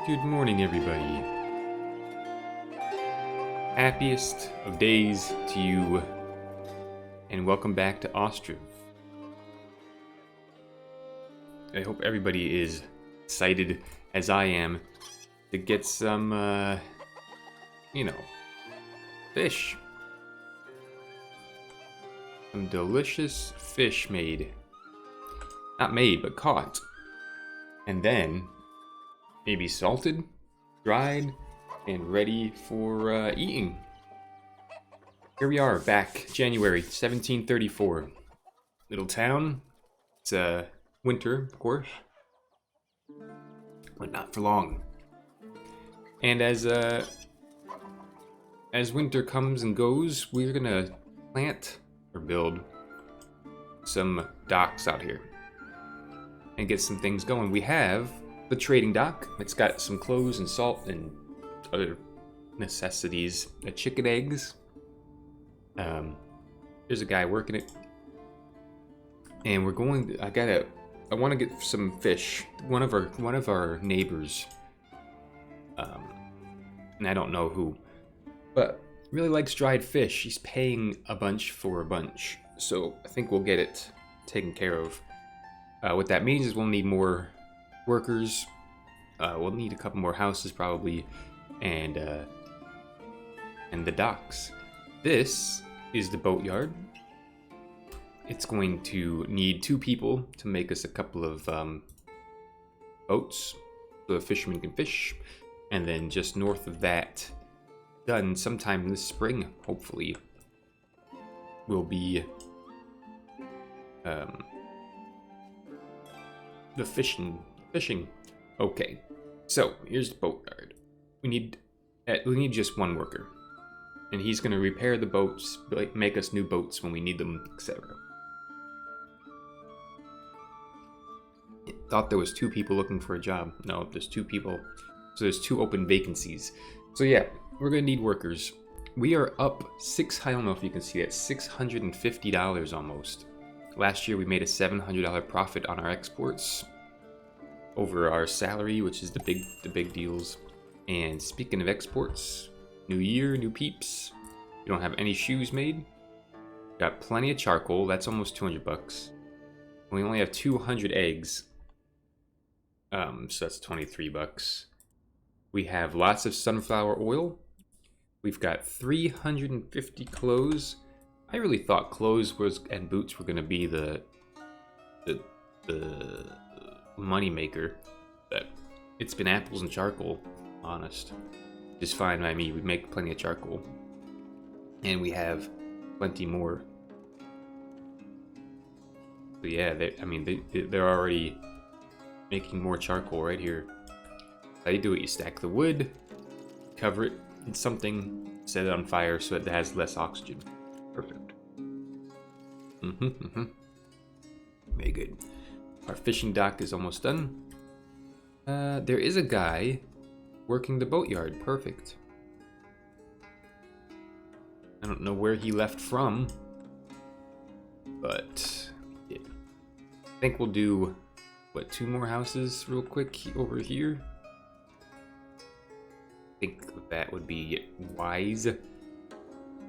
Good morning, everybody. Happiest of days to you, and welcome back to Ostriv. I hope everybody is excited, as I am, to get some, fish. Some delicious fish made. Not made, but caught. And then maybe salted, dried, and ready for eating. Here we are, back January 1734. Little town. It's winter, of course, but not for long. And as winter comes and goes, we're gonna plant or build some docks out here and get some things going. We have the trading dock. It's got some clothes and salt and other necessities. Chicken eggs. There's a guy working it, and we're going. I want to get some fish. One of our neighbors, and I don't know who, but really likes dried fish. He's paying a bunch for a bunch, so I think we'll get it taken care of. What that means is we'll need more workers. We'll need a couple more houses probably, and the docks. This is the boatyard. It's going to need 2 people to make us a couple of boats so the fishermen can fish, and then just north of that, done sometime this spring, hopefully, will be the fishing. Okay, so here's the boatyard. We need just 1 worker, and he's going to repair the boats, make us new boats when we need them, etc. Thought there was 2 people looking for a job. No, there's 2 people, so there's 2 open vacancies. So yeah, we're going to need workers. We are up I don't know if you can see that, $650 almost. Last year we made a $700 profit on our exports over our salary, which is the big deals. And speaking of exports, new year, new peeps. You don't have any shoes made. Got plenty of charcoal. That's almost $200. We only have 200 eggs. So that's $23. We have lots of sunflower oil. We've got 350 clothes. I really thought clothes and boots were going to be the money maker, but it's been apples and charcoal, honest. Just fine by me. We make plenty of charcoal, and we have plenty more. So yeah, they're already making more charcoal right here. How you do it? You stack the wood, cover it in something, set it on fire so it has less oxygen. Perfect. Very good. Our fishing dock is almost done. There is a guy working the boatyard. Perfect. I don't know where he left from, but yeah. I think we'll do 2 more houses real quick over here. I think that would be wise.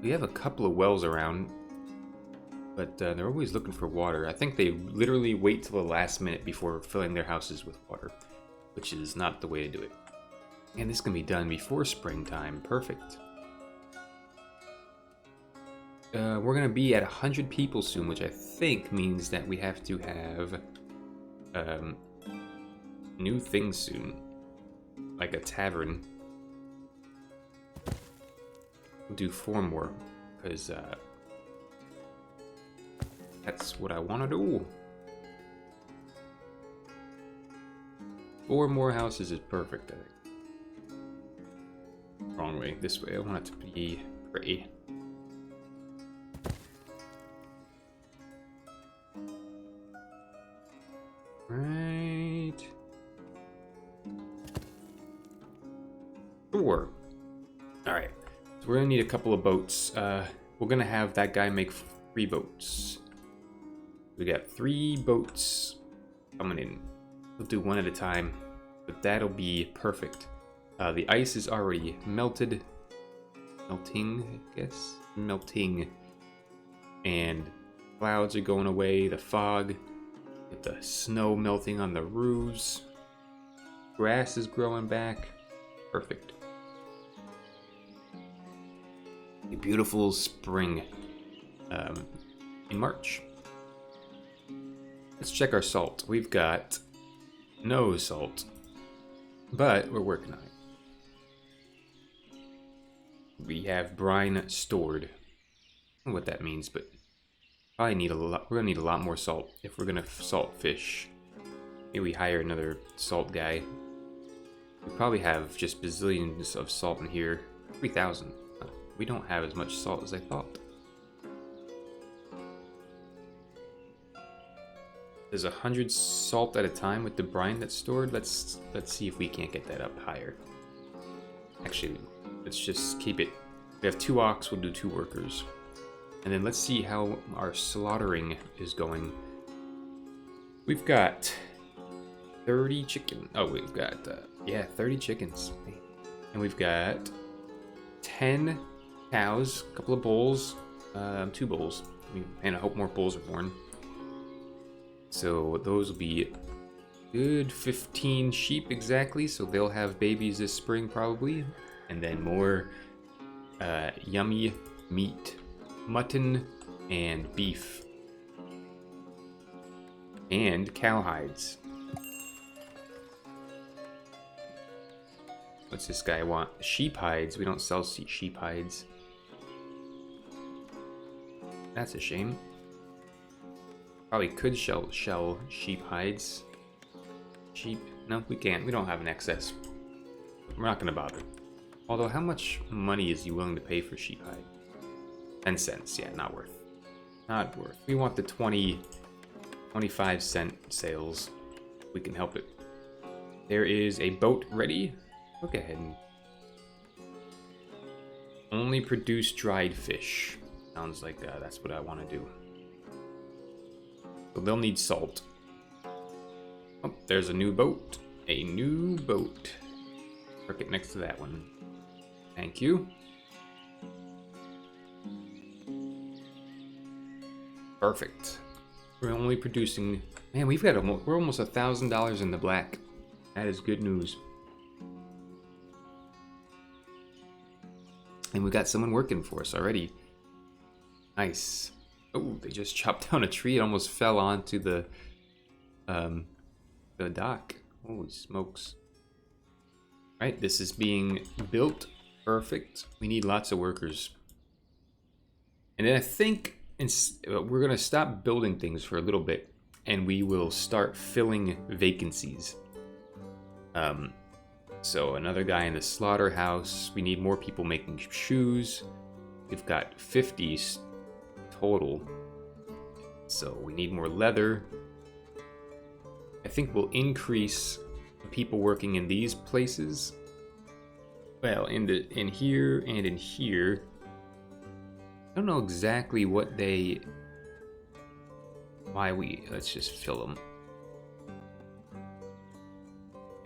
We have a couple of wells around, but they're always looking for water. I think they literally wait till the last minute before filling their houses with water, which is not the way to do it. And this can be done before springtime. Perfect. We're going to be at 100 people soon, which I think means that we have to have new things soon, like a tavern. We'll do 4 more, because that's what I want to do. 4 more houses is perfect, I think. Wrong way, this way. I want it to be pretty. Right. 4. Alright. So we're gonna need a couple of boats. We're gonna have that guy make 3 boats. We got 3 boats coming in. We'll do one at a time. But that'll be perfect. The ice is already melted. Melting, I guess? Melting. And clouds are going away, the fog. Get the snow melting on the roofs. Grass is growing back. Perfect. A beautiful spring in March. Let's check our salt. We've got no salt, but we're working on it. We have brine stored. I don't know what that means, but probably need a lot. We're gonna need a lot more salt if we're gonna salt fish. Maybe we hire another salt guy. We probably have just bazillions of salt in here. 3,000. We don't have as much salt as I thought. There's 100 salt at a time with the brine that's stored. Let's see if we can't get that up higher. Actually, let's just keep it. We have 2 ox, we'll do 2 workers. And then let's see how our slaughtering is going. We've got 30 chicken. Oh, we've got, 30 chickens. And we've got 10 cows, a couple of bulls, 2 bulls. And I hope more bulls are born. So those will be good 15 sheep exactly. So they'll have babies this spring probably. And then more yummy meat, mutton and beef. And cow hides. What's this guy want? Sheep hides. We don't sell sheep hides. That's a shame. Probably could shell sheep hides. Sheep? No, we can't. We don't have an excess. We're not going to bother. Although, how much money is he willing to pay for sheep hide? 10 cents. Yeah, not worth. Not worth. We want the 25 cent sales. We can help it. There is a boat ready. Look ahead. Only produce dried fish. Sounds like that's what I want to do. So they'll need salt. Oh, there's a new boat. A new boat. Park it next to that one. Thank you. Perfect. We're only producing... Man, we've got we're almost $1,000 in the black. That is good news. And we got someone working for us already. Nice. Oh, they just chopped down a tree. It almost fell onto the dock. Holy smokes. Right, this is being built. Perfect. We need lots of workers. And then I think we're going to stop building things for a little bit. And we will start filling vacancies. So another guy in the slaughterhouse. We need more people making shoes. We've got 50 total. So we need more leather. I think we'll increase the people working in these places. Well, in here and in here. I don't know exactly what let's just fill them.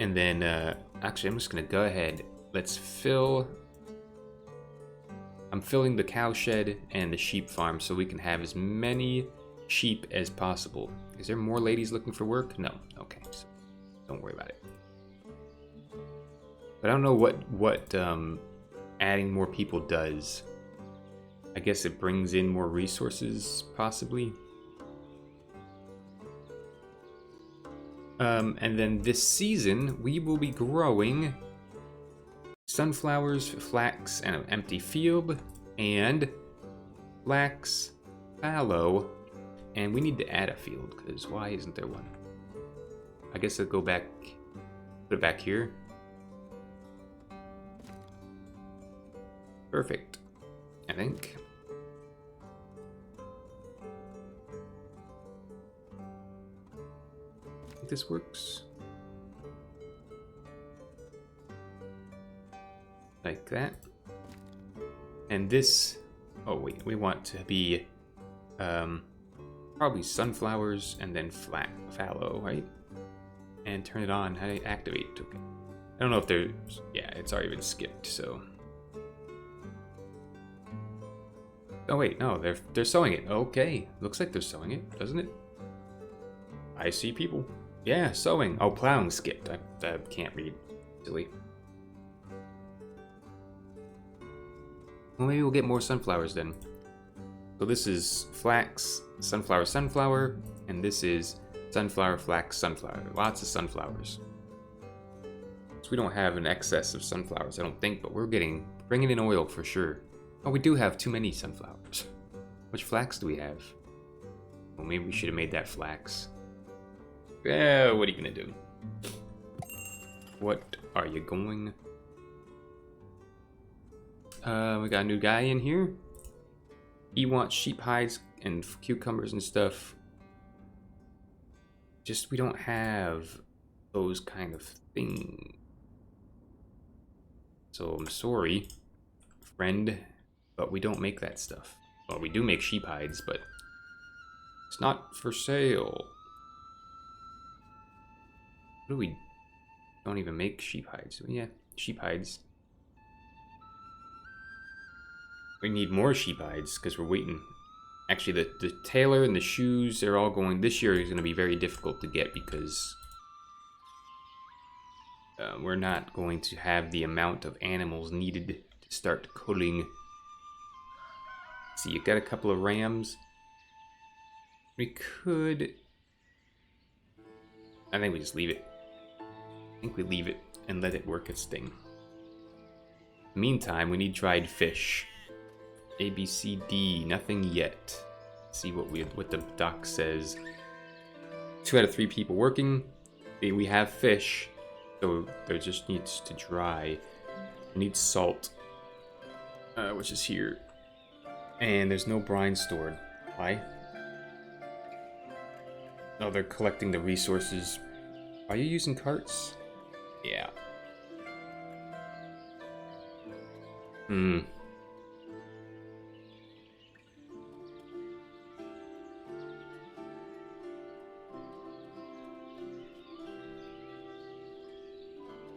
And then actually I'm just gonna go ahead. I'm filling the cow shed and the sheep farm so we can have as many sheep as possible. Is there more ladies looking for work? No. Okay, so don't worry about it. But I don't know what adding more people does. I guess it brings in more resources, possibly. And then this season, we will be growing sunflowers, flax, and an empty field, and flax, fallow, and we need to add a field, because why isn't there one? I guess I'll go back, put it back here. Perfect, I think. This works. Like that. And this, oh wait, we want to be probably sunflowers and then fallow, right? and turn it on. How do I activate? Okay. I don't know if there's... Yeah, it's already been skipped, so... Oh wait, no, they're sewing it. Okay, looks like they're sewing it, doesn't it? I see people. Yeah, sewing. Oh, plowing skipped. I can't read. Silly. Well, maybe we'll get more sunflowers then. So this is flax, sunflower, sunflower, and this is sunflower, flax, sunflower. Lots of sunflowers. So we don't have an excess of sunflowers, I don't think, but we're bringing in oil for sure. Oh, we do have too many sunflowers. Which flax do we have? Well, maybe we should have made that flax. Yeah, what are you gonna do? What are you going? We got a new guy in here. He wants sheep hides and cucumbers and stuff. Just, we don't have those kind of things. So I'm sorry, friend, but we don't make that stuff. Well, we do make sheep hides, but it's not for sale. What do we... Don't even make sheep hides. Yeah, sheep hides. We need more sheep hides because we're waiting. Actually, the tailor and the shoes, they're all going... This year is going to be very difficult to get because we're not going to have the amount of animals needed to start culling. See, you got a couple of rams. We could... I think we just leave it. I think we leave it and let it work its thing. Meantime, we need dried fish. A, B, C, D. Nothing yet. See what the doc says. 2 out of 3 people working. We have fish, so there just needs to dry. We need salt, which is here. And there's no brine stored. Why? Oh, they're collecting the resources. Are you using carts? Yeah.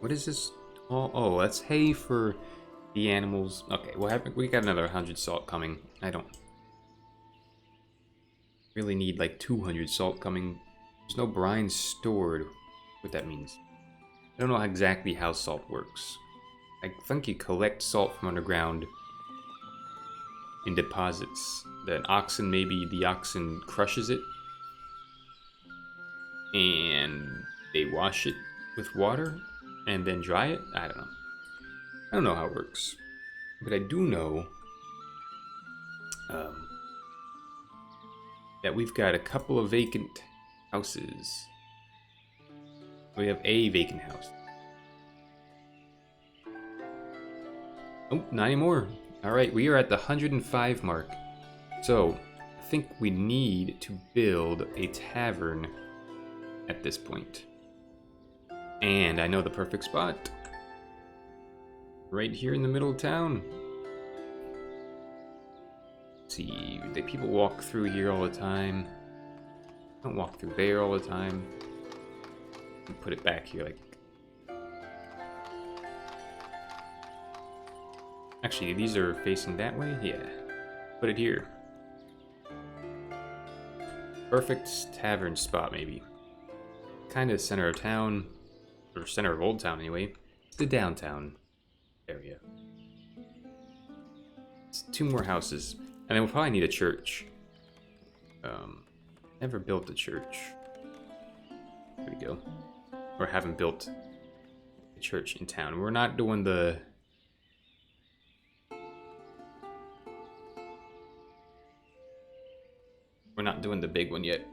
What is this? Oh, that's hay for the animals. Okay, we got another 100 salt coming. I don't really need like 200 salt coming. There's no brine stored. What that means. I don't know exactly how salt works. I think you collect salt from underground in deposits. That oxen, maybe the oxen crushes it and they wash it with water and then dry it. I don't know. I don't know how it works, but I do know that we've got a couple of vacant houses. We have a vacant house. Oh, not anymore. Alright, we are at the 105 mark. So, I think we need to build a tavern at this point. And I know the perfect spot. Right here in the middle of town. Let's see, people walk through here all the time. Don't walk through there all the time. Put it back here, like... Actually, these are facing that way? Yeah. Put it here. Perfect tavern spot, maybe. Kind of center of town. Or center of Old Town, anyway. It's the downtown area. It's 2 more houses. And then we'll probably need a church. Never built a church. There we go. Or haven't built a church in town. We're not doing the... We're not doing the big one yet.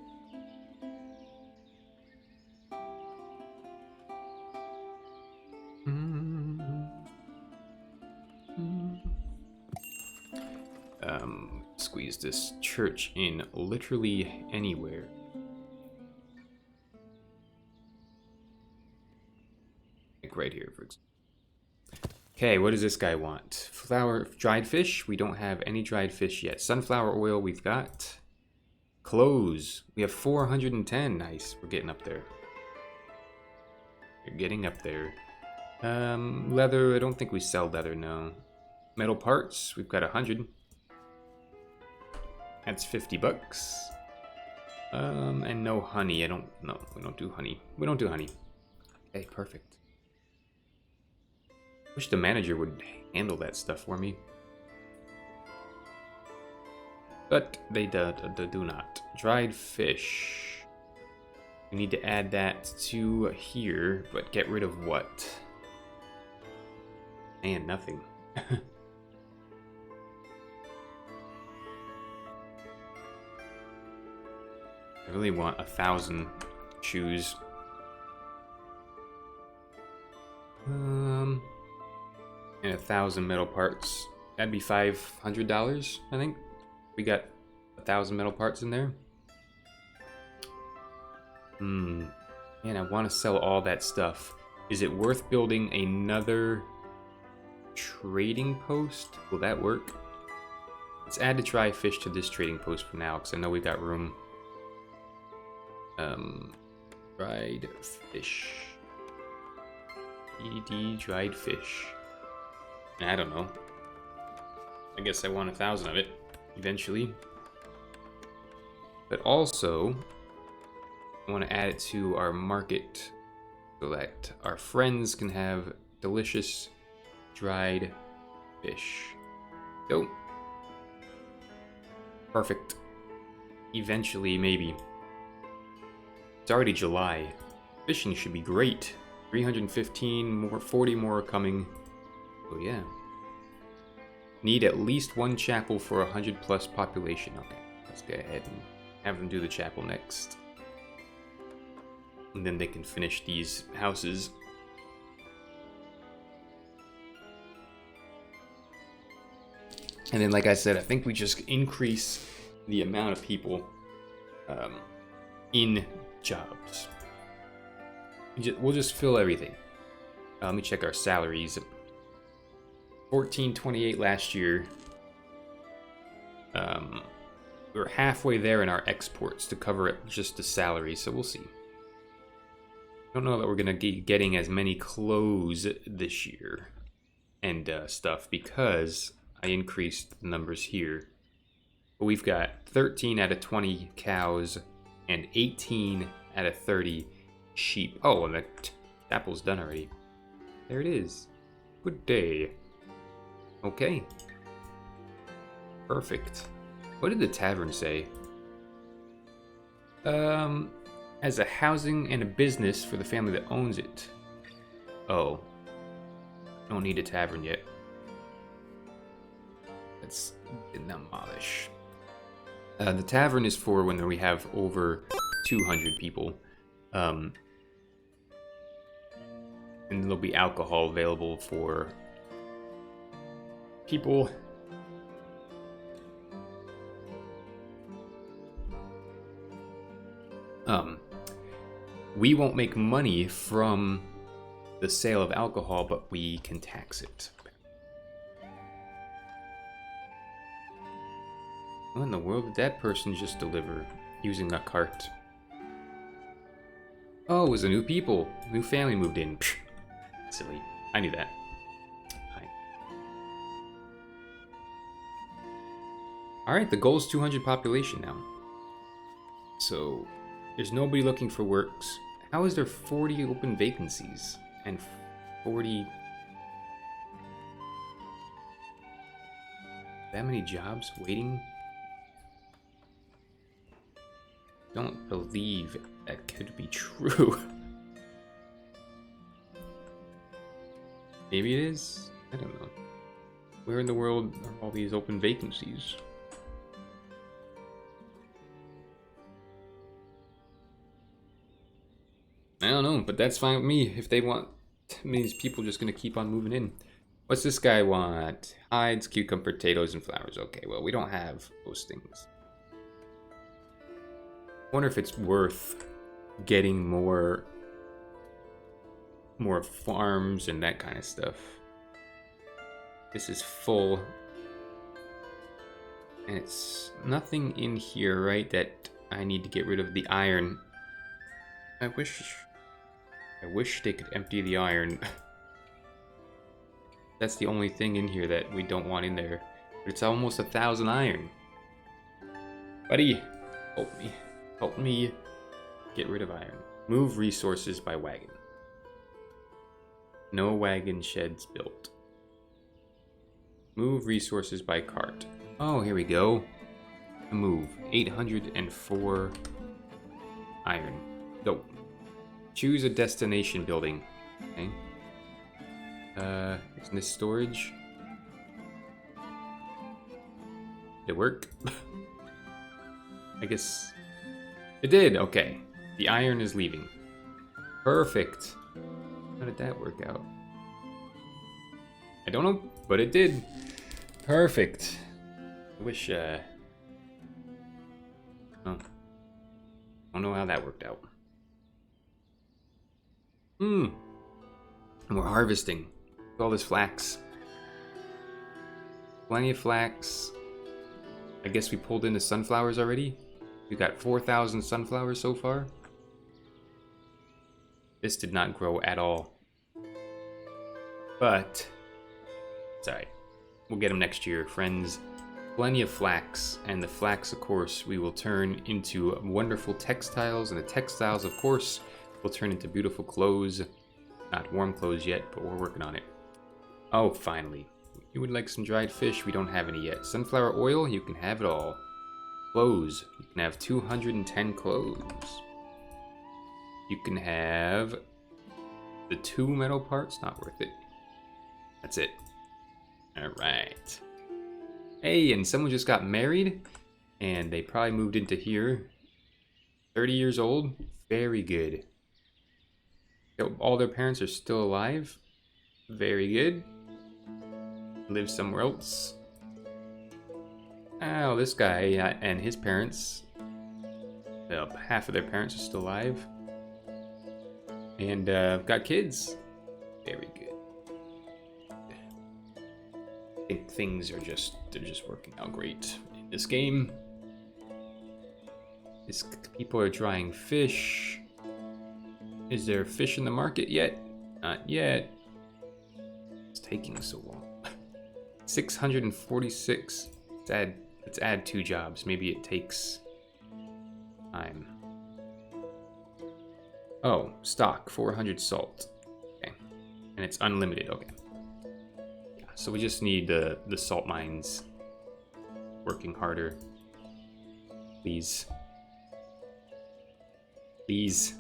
Squeeze this church in literally anywhere. Like right here, for example. Okay, what does this guy want? Dried fish? We don't have any dried fish yet. Sunflower oil we've got. Clothes. We have 410. Nice. We're getting up there. You're getting up there. Leather, I don't think we sell leather, no. Metal parts, we've got 100. That's 50 bucks. And no honey. No, we don't do honey. We don't do honey. Okay, perfect. Wish the manager would handle that stuff for me. But they do not. Dried fish. We need to add that to here, but get rid of what? And nothing. I really want 1,000 shoes. And 1,000 metal parts. That'd be $500, I think. We got 1,000 metal parts in there. Man, I want to sell all that stuff. Is it worth building another trading post? Will that work? Let's add the dry fish to this trading post for now, because I know we got room. Dried fish. ED dried fish. I don't know. I guess I want 1,000 of it eventually. But also, I want to add it to our market so that our friends can have delicious dried fish. Go. Perfect. Eventually, maybe. It's already July. Fishing should be great. 315 more, 40 more are coming. Oh yeah. Need at least one chapel for 100 plus population. Okay, let's go ahead and have them do the chapel next. And then they can finish these houses. And then, like I said, I think we just increase the amount of people in jobs. We'll just fill everything. Let me check our salaries. 1428 last year. We're halfway there in our exports to cover just the salary, so we'll see. I don't know that we're gonna be getting as many clothes this year and stuff because I increased the numbers here. But we've got 13 out of 20 cows and 18 out of 30 sheep. Oh, and the apple's done already. There it is. Good day. Okay. Perfect. What did the tavern say? As a housing and a business for the family that owns it. Oh. Don't need a tavern yet. Let's demolish. The tavern is for when we have over 200 people. And there'll be alcohol available for people. We won't make money from the sale of alcohol, but we can tax it. What in the world did that person just deliver using a cart? Oh, it was a new people. New family moved in. Psh, silly. I knew that. Hi. Alright, the goal is 200 population now. So, there's nobody looking for works. How is there 40 open vacancies? And 40... that many jobs waiting? Don't believe that could be true. Maybe it is? I don't know. Where in the world are all these open vacancies? I don't know, but that's fine with me. If they want, these people just gonna keep on moving in. What's this guy want? Hides, cucumber, potatoes, and flowers. Okay, well, we don't have those things. I wonder if it's worth getting more farms and that kind of stuff. This is full. And it's nothing in here, right, that I need to get rid of the iron. I wish I wish they could empty the iron. That's the only thing in here that we don't want in there. But it's almost 1,000 iron. Buddy, help me. Help me get rid of iron. Move resources by wagon. No wagon sheds built. Move resources by cart. Oh, here we go. Move. 804 iron. Go. Choose a destination building. Okay. Isn't this storage? Did it work? I guess it did. Okay. The iron is leaving. Perfect. How did that work out? I don't know, but it did. Perfect. I wish, oh. I don't know how that worked out. And we're harvesting all this flax. Plenty of flax. I guess we pulled in the sunflowers already. We got 4,000 sunflowers so far. This did not grow at all. But it's alright. We'll get them next year, friends. Plenty of flax, and the flax, of course, we will turn into wonderful textiles, and the textiles, of course, will turn into beautiful clothes. Not warm clothes yet, but we're working on it. Oh, finally. You would like some dried fish? We don't have any yet. Sunflower oil? You can have it all. Clothes. You can have 210 clothes. You can have the 2 metal parts. Not worth it. That's it. Alright. Hey, and someone just got married, and they probably moved into here. 30 years old. Very good. All their parents are still alive. Very good. Live somewhere else. Oh, this guy and his parents. Half of their parents are still alive. And got kids. Very good. I think things are they're just working out great in this game. People are drying fish. Is there fish in the market yet? Not yet. It's taking so long. 646. Let's add 2 jobs. Maybe it takes time. Oh, stock 400 salt. Okay, and it's unlimited. Okay. Yeah, so we just need the salt mines working harder. Please. Please.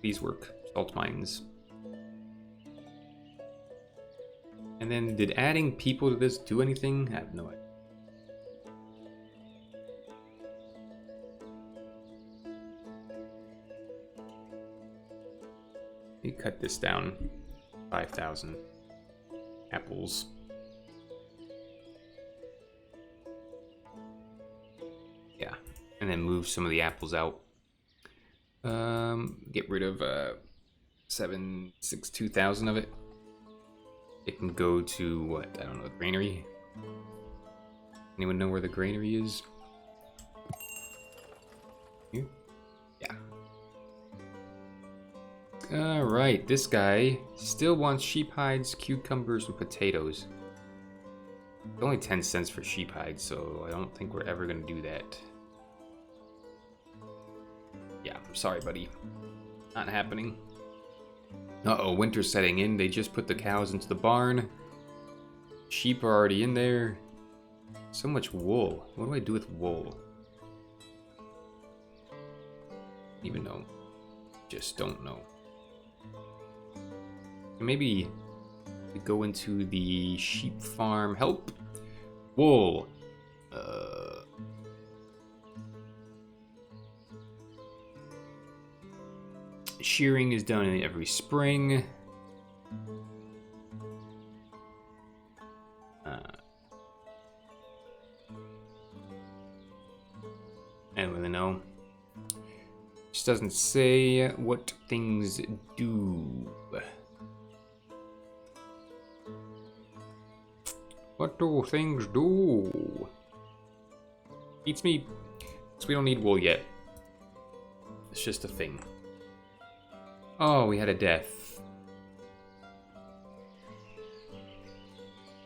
Please work. Salt mines. And then, did adding people to this do anything? I have no idea. Let me cut this down. 5,000 apples. Yeah, and then move some of the apples out. Get rid of 762,000 of it. It can go to what? I don't know, the granary. Anyone know where the granary is? Here? Yeah. Alright, this guy still wants sheep hides, cucumbers, and potatoes. It's only 10 cents for sheep hides, so I don't think we're ever gonna do that. Yeah, I'm sorry, buddy. Not happening. Uh-oh, winter's setting in. They just put the cows into the barn. Sheep are already in there. So much wool. What do I do with wool? Even know. Just don't know. Maybe we go into the sheep farm. Help! Wool. Shearing is done every spring. I don't really know. Just doesn't say what things do. What do things do? Beats me. So we don't need wool yet. It's just a thing. Oh, we had a death.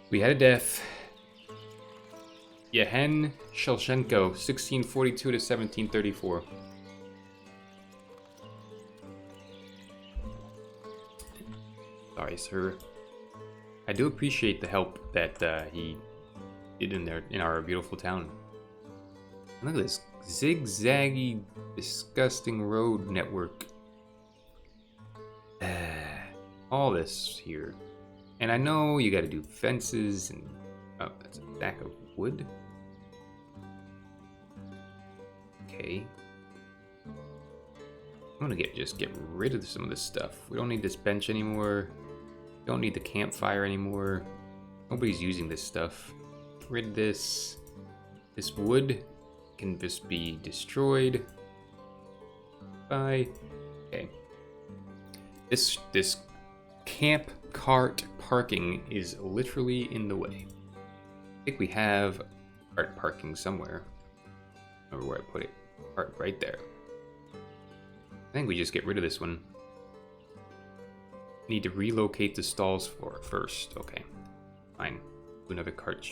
We had a death. Yehen Shelshenko, 1642 to 1734. Sorry, sir. I do appreciate the help that he did in our beautiful town. Look at this zigzaggy, disgusting road network. All this here. And I know you gotta do fences and... Oh, that's a stack of wood? Okay. I'm gonna just get rid of some of this stuff. We don't need this bench anymore. Don't need the campfire anymore. Nobody's using this stuff. Get rid of this. This wood can just be destroyed. Bye. Okay. This camp cart parking is literally in the way. I think we have cart parking somewhere. I don't remember where I put it. Cart right there. I think we just get rid of this one. Need to relocate the stalls for first. Okay. Fine. Do another cart.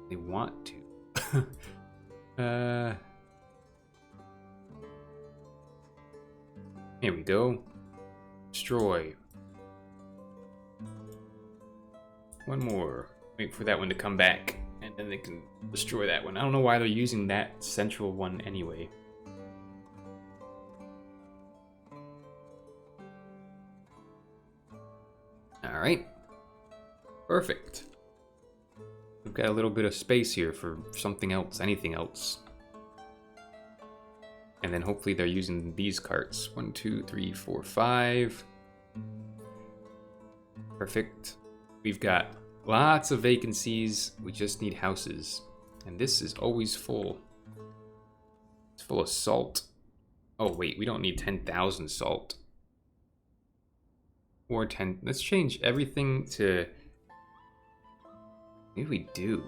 They want to. Here we go. Destroy. One more. Wait for that one to come back, and then they can destroy that one. I don't know why they're using that central one anyway. Alright. Perfect. We've got a little bit of space here for something else, anything else. And then hopefully they're using these carts. 1, 2, 3, 4, 5. Perfect. We've got lots of vacancies. We just need houses. And this is always full. It's full of salt. Oh wait, we don't need 10,000 salt. Or 10. Let's change everything to... Maybe we do.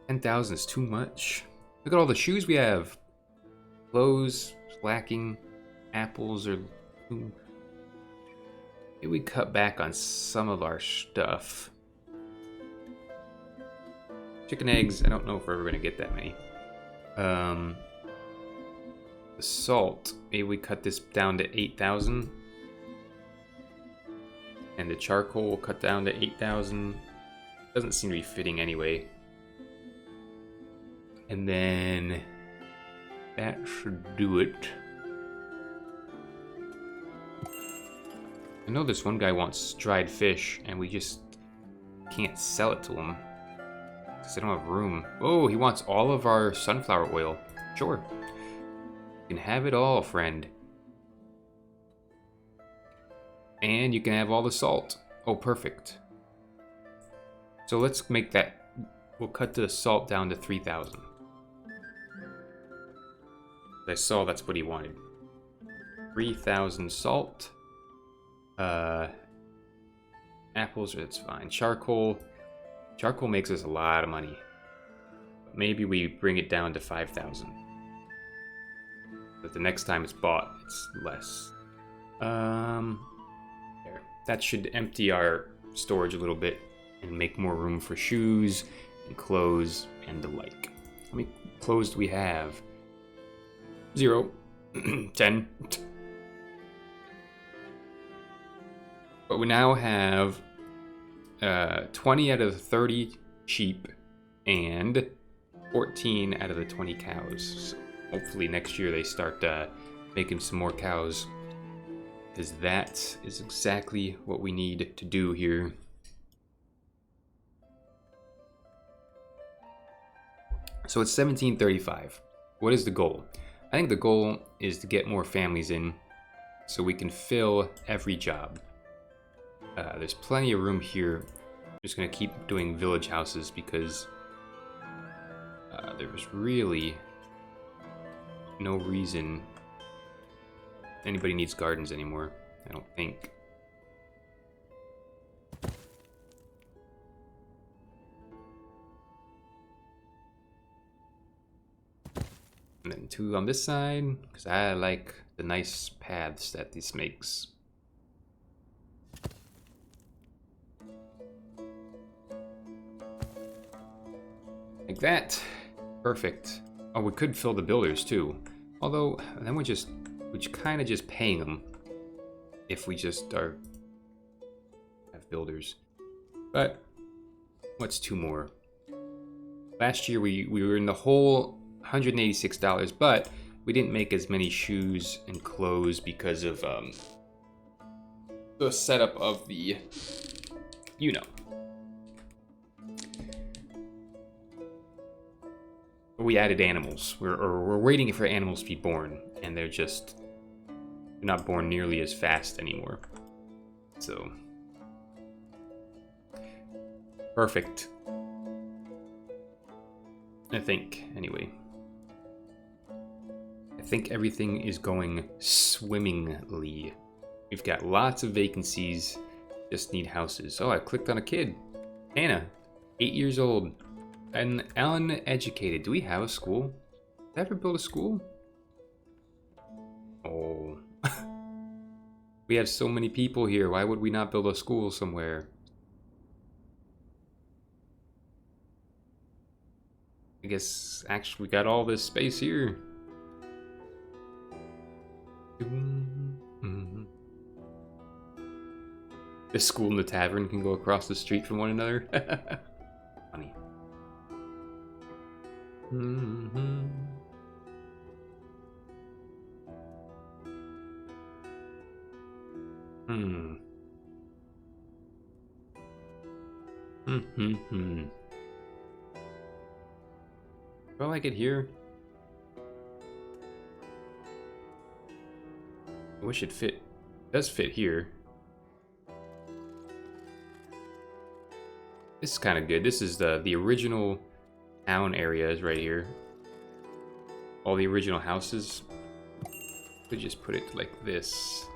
10,000 is too much. Look at all the shoes we have. Clothes, lacking. Apples are... Maybe we cut back on some of our stuff. Chicken eggs, I don't know if we're ever going to get that many. The salt, maybe we cut this down to 8,000. And the charcoal will cut down to 8,000. Doesn't seem to be fitting anyway. And then that should do it. I know this one guy wants dried fish, and we just can't sell it to him because I don't have room. Oh, he wants all of our sunflower oil. Sure. You can have it all, friend. And you can have all the salt. Oh, perfect. So let's make that... We'll cut the salt down to 3,000. I saw that's what he wanted. 3,000 salt. Apples, that's fine. Charcoal. Charcoal makes us a lot of money. Maybe we bring it down to 5,000. But the next time it's bought, it's less. There. That should empty our storage a little bit and make more room for shoes and clothes and the like. How many clothes do we have? 0. 10. But we now have 20 out of the 30 sheep and 14 out of the 20 cows. So hopefully next year they start making some more cows, because that is exactly what we need to do here. So it's 1735. What is the goal? I think the goal is to get more families in so we can fill every job. There's plenty of room here. I'm just going to keep doing village houses because there's really no reason anybody needs gardens anymore, I don't think. And then 2 on this side, because I like the nice paths that this makes. Like that. Perfect. Oh, we could fill the builders too. Although, then we're kind of just paying them if we just have builders. But what's 2 more? Last year we were in the hole $186, but we didn't make as many shoes and clothes because of the setup of the, you know. We added animals. We're waiting for animals to be born, and they're not born nearly as fast anymore. So perfect. I think, anyway. I think everything is going swimmingly. We've got lots of vacancies. Just need houses. Oh, I clicked on a kid. Hannah, 8 years old. And uneducated. Do we have a school? Did I ever build a school? Oh. We have so many people here. Why would we not build a school somewhere? I guess actually we got all this space here. The school and the tavern can go across the street from one another. Funny. Do I like it here? I wish it fit. It does fit here. This is kind of good. This is the original town area is right here. All the original houses. Could just put it like this.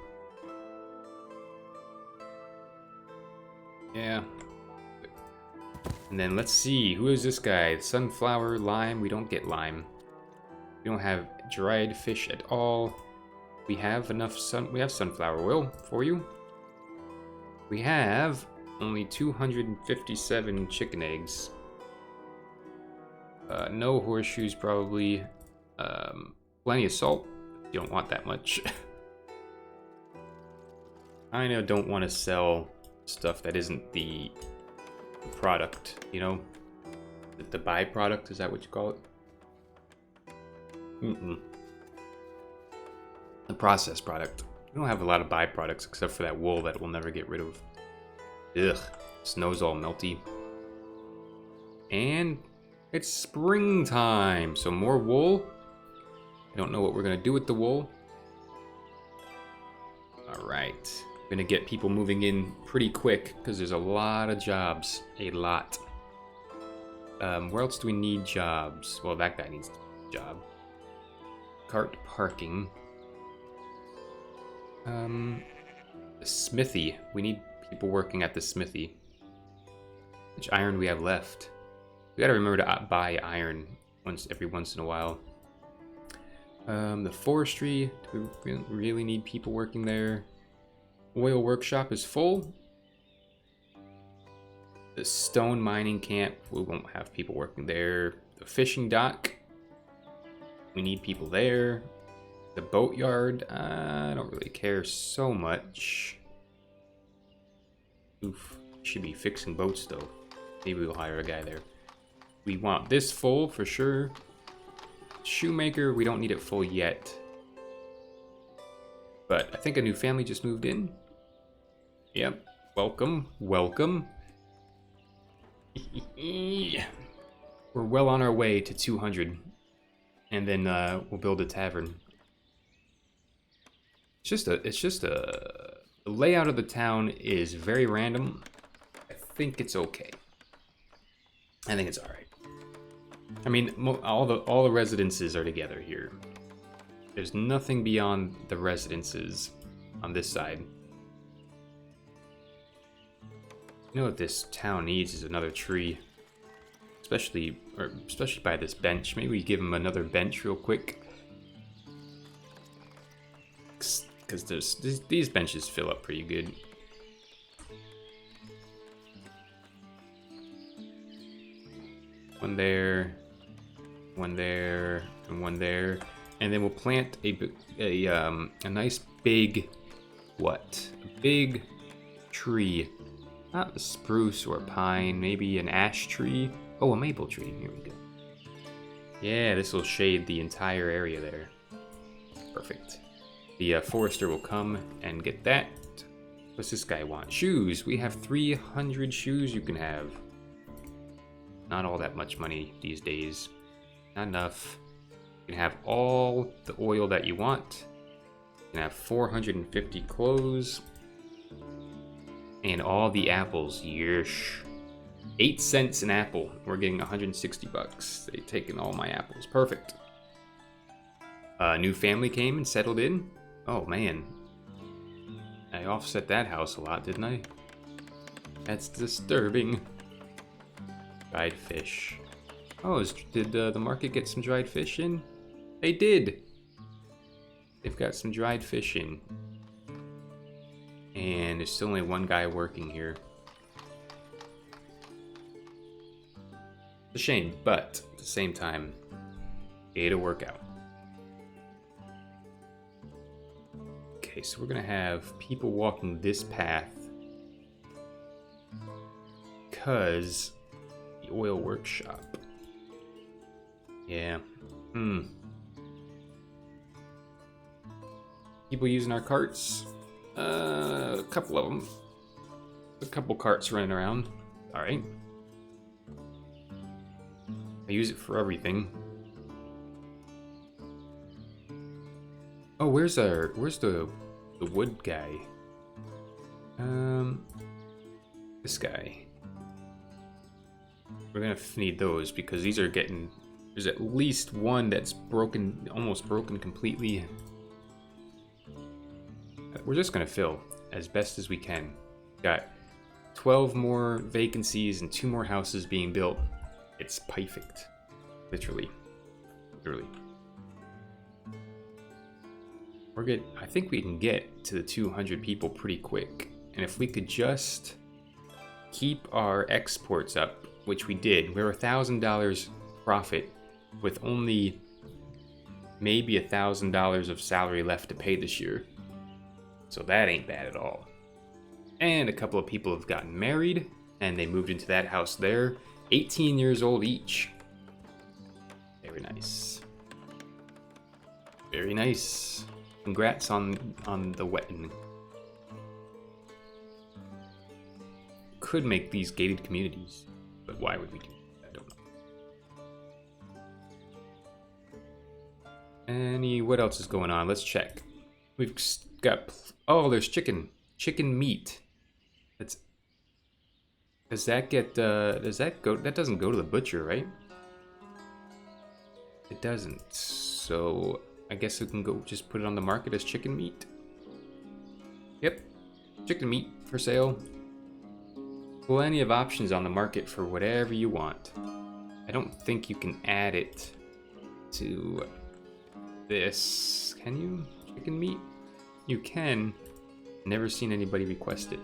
Yeah. And then let's see, who is this guy? Sunflower, lime. We don't get lime. We don't have dried fish at all. We have enough we have sunflower oil for you. We have only 257 chicken eggs. No horseshoes probably. Plenty of salt. You don't want that much. I know, don't want to sell stuff that isn't the product, you know? The byproduct, is that what you call it? The processed product. We don't have a lot of byproducts except for that wool that we'll never get rid of. Ugh, snow's all melty. And it's springtime, so more wool. I don't know what we're gonna do with the wool. Alright. Gonna get people moving in pretty quick because there's a lot of jobs. A lot. Where else do we need jobs? Well, that guy needs a job. Cart parking. The smithy. We need people working at the smithy. Which iron do we have left? We gotta remember to buy iron every once in a while. The forestry. Do we really need people working there? Oil workshop is full. The stone mining camp, we won't have people working there. The fishing dock, we need people there. The boatyard, I don't really care so much. Oof, should be fixing boats though. Maybe we'll hire a guy there. We want this full for sure. Shoemaker, we don't need it full yet. But I think a new family just moved in. Yep, welcome, welcome. We're well on our way to 200. And then we'll build a tavern. The layout of the town is very random. I think it's okay. I think it's alright. I mean, all the residences are together here. There's nothing beyond the residences on this side. You know what this town needs is another tree. Especially by this bench. Maybe we give him another bench real quick. because these benches fill up pretty good. One there, one there, and one there, and then we'll plant a nice big a big tree, not a spruce or a pine, maybe an ash tree. Oh, a maple tree. Here we go. Yeah, this will shade the entire area there. Perfect. The forester will come and get that. What's this guy want? Shoes. We have 300 shoes you can have. Not all that much money these days. Not enough. You can have all the oil that you want. You can have 450 clothes. And all the apples. Yeesh. 8 cents an apple. We're getting 160 bucks. They've taken all my apples. Perfect. A new family came and settled in. Oh man. I offset that house a lot, didn't I? That's disturbing. Dried fish. Oh, did the market get some dried fish in? They did. They've got some dried fish in. And there's still only one guy working here. It's a shame, but at the same time, it'll work out. Okay, so we're gonna have people walking this path because the oil workshop. Yeah. People using our carts. A couple of them. A couple carts running around. All right. I use it for everything. Oh, where's the wood guy? This guy. We're gonna need those because these are getting. There's at least one that's broken, almost broken completely. We're just gonna fill as best as we can. Got 12 more vacancies and 2 more houses being built. It's perfect. Literally. I think we can get to the 200 people pretty quick. And if we could just keep our exports up, which we did, we're $1,000 profit with only maybe $1,000 of salary left to pay this year. So that ain't bad at all. And a couple of people have gotten married and they moved into that house there. 18 years old each. Very nice. Very nice. Congrats on the wedding. Could make these gated communities, but why would we do that? I don't know. What else is going on? Let's check. We've got, oh, there's chicken meat. Does that doesn't go to the butcher, right? It doesn't. So I guess we can go just put it on the market as chicken meat. Yep. Chicken meat for sale. Plenty of options on the market for whatever you want. I don't think you can add it to this. Can you? Chicken meat? You can. Never seen anybody request it.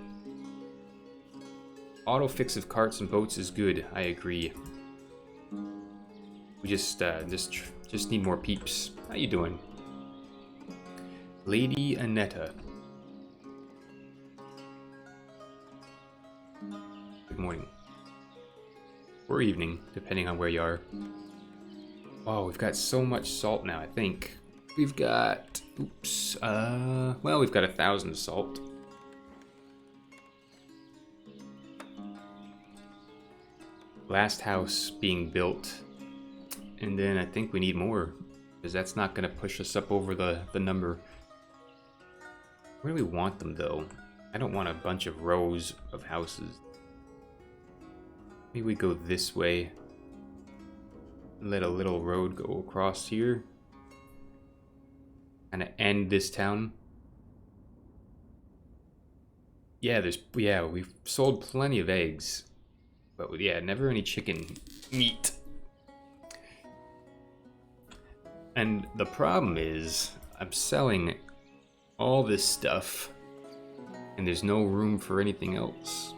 Auto fix of carts and boats is good. I agree. We just need more peeps. How you doing? Lady Annetta. Good morning. Or evening, depending on where you are. Oh, we've got so much salt now, I think. We've got, well, we've got 1,000 salt. Last house being built. And then I think we need more, because that's not going to push us up over the number. Where do we want them, though? I don't want a bunch of rows of houses. Maybe we go this way. Let a little road go across here. Kind of end this town. Yeah, we've sold plenty of eggs. But yeah, never any chicken meat. And the problem is, I'm selling all this stuff, and there's no room for anything else.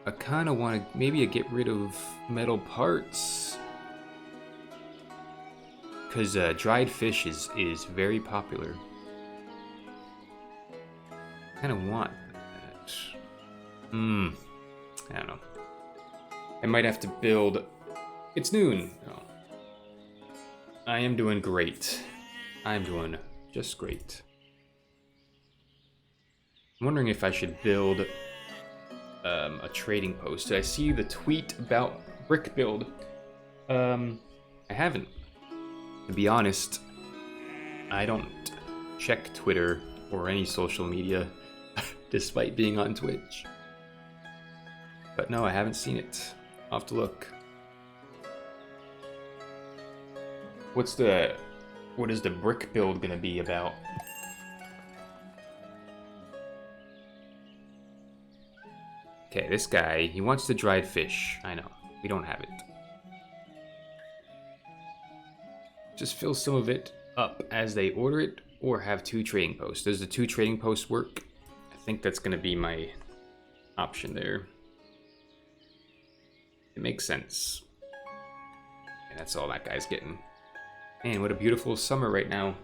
I kind of want to maybe get rid of metal parts, because dried fish is very popular. I kind of want that. I don't know. I might have to build. It's noon. Oh. I am doing great. I'm doing just great. I'm wondering if I should build a trading post. Did I see the tweet about brick build? I haven't. To be honest, I don't check Twitter or any social media, despite being on Twitch. But no, I haven't seen it. I'll have to look. What is the brick build gonna be about? Okay, this guy, he wants the dried fish. I know, we don't have it. Just fill some of it up as they order it, or have 2 trading posts. Does the 2 trading posts work? I think that's gonna be my option there. It makes sense. And that's all that guy's getting. Man, what a beautiful summer right now.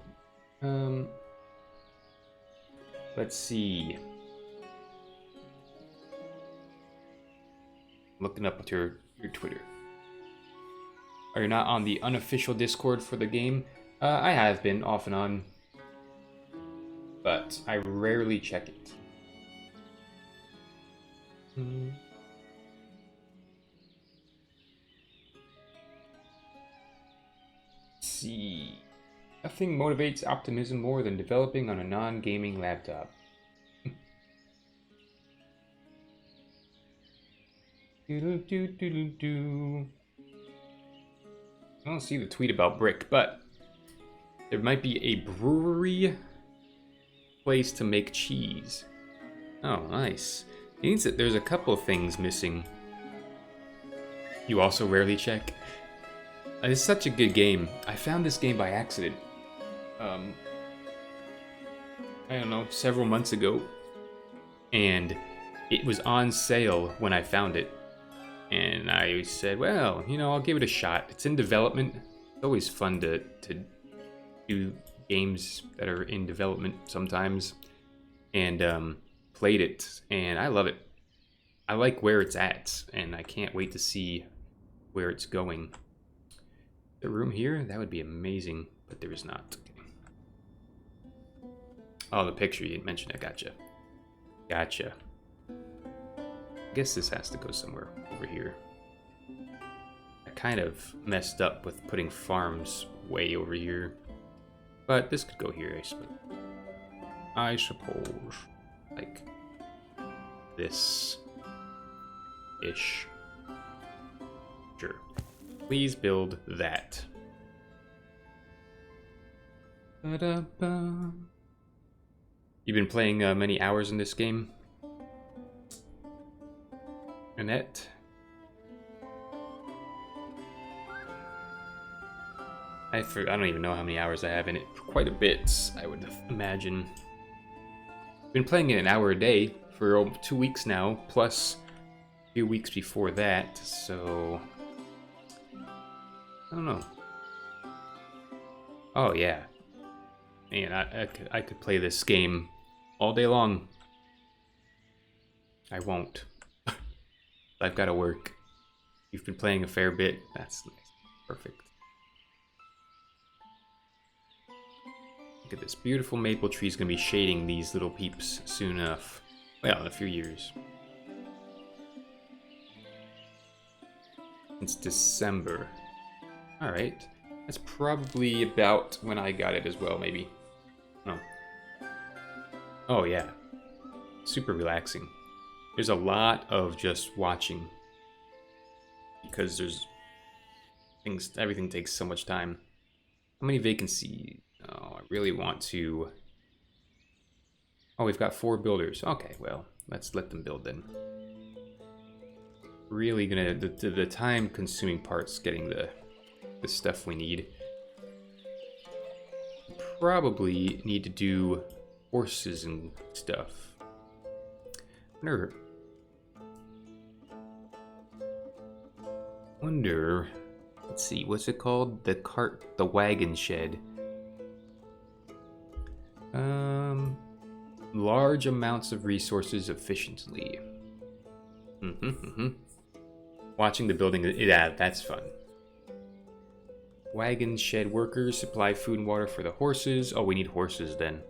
Let's see. Looking up at your Twitter. Are you not on the unofficial Discord for the game? I have been, off and on. But I rarely check it. Let's see. Nothing motivates optimism more than developing on a non-gaming laptop. I don't see the tweet about brick, but there might be a brewery place to make cheese. Oh, nice. It means that there's a couple of things missing. You also rarely check. It's such a good game. I found this game by accident. I don't know, several months ago. And it was on sale when I found it. And I said, well, you know, I'll give it a shot. It's in development. It's always fun to do games that are in development sometimes. And played it, and I love it. I like where it's at, and I can't wait to see where it's going. The room here? That would be amazing, but there is not. Okay. Oh, the picture, you didn't mention it. Gotcha. Gotcha. I guess this has to go somewhere over here. I kind of messed up with putting farms way over here. But this could go here, I suppose. Like this ish. Sure. Please build that. Ba-da-ba. You've been playing many hours in this game? Annette? I don't even know how many hours I have in it. Quite a bit, I would imagine. Been playing it an hour a day for 2 weeks now, plus a few weeks before that, so I don't know. Oh yeah, man, I could play this game all day long. I won't. I've got to work. You've been playing a fair bit. That's nice. Perfect. Look at this beautiful maple tree is going to be shading these little peeps soon enough. Well, in a few years. It's December. Alright. That's probably about when I got it as well, maybe. Oh. Oh, yeah. Super relaxing. There's a lot of just watching. Because there's everything takes so much time. How many vacancies? Oh, I really want to... Oh, we've got 4 builders. Okay, well, let's let them build then. Really gonna... The time-consuming part's getting the stuff we need. probably need to do horses and stuff. Wonder, let's see, what's it called? The wagon shed. Large amounts of resources efficiently. Watching the building, yeah, that's fun. Wagon shed workers supply food and water for the horses. Oh, we need horses then.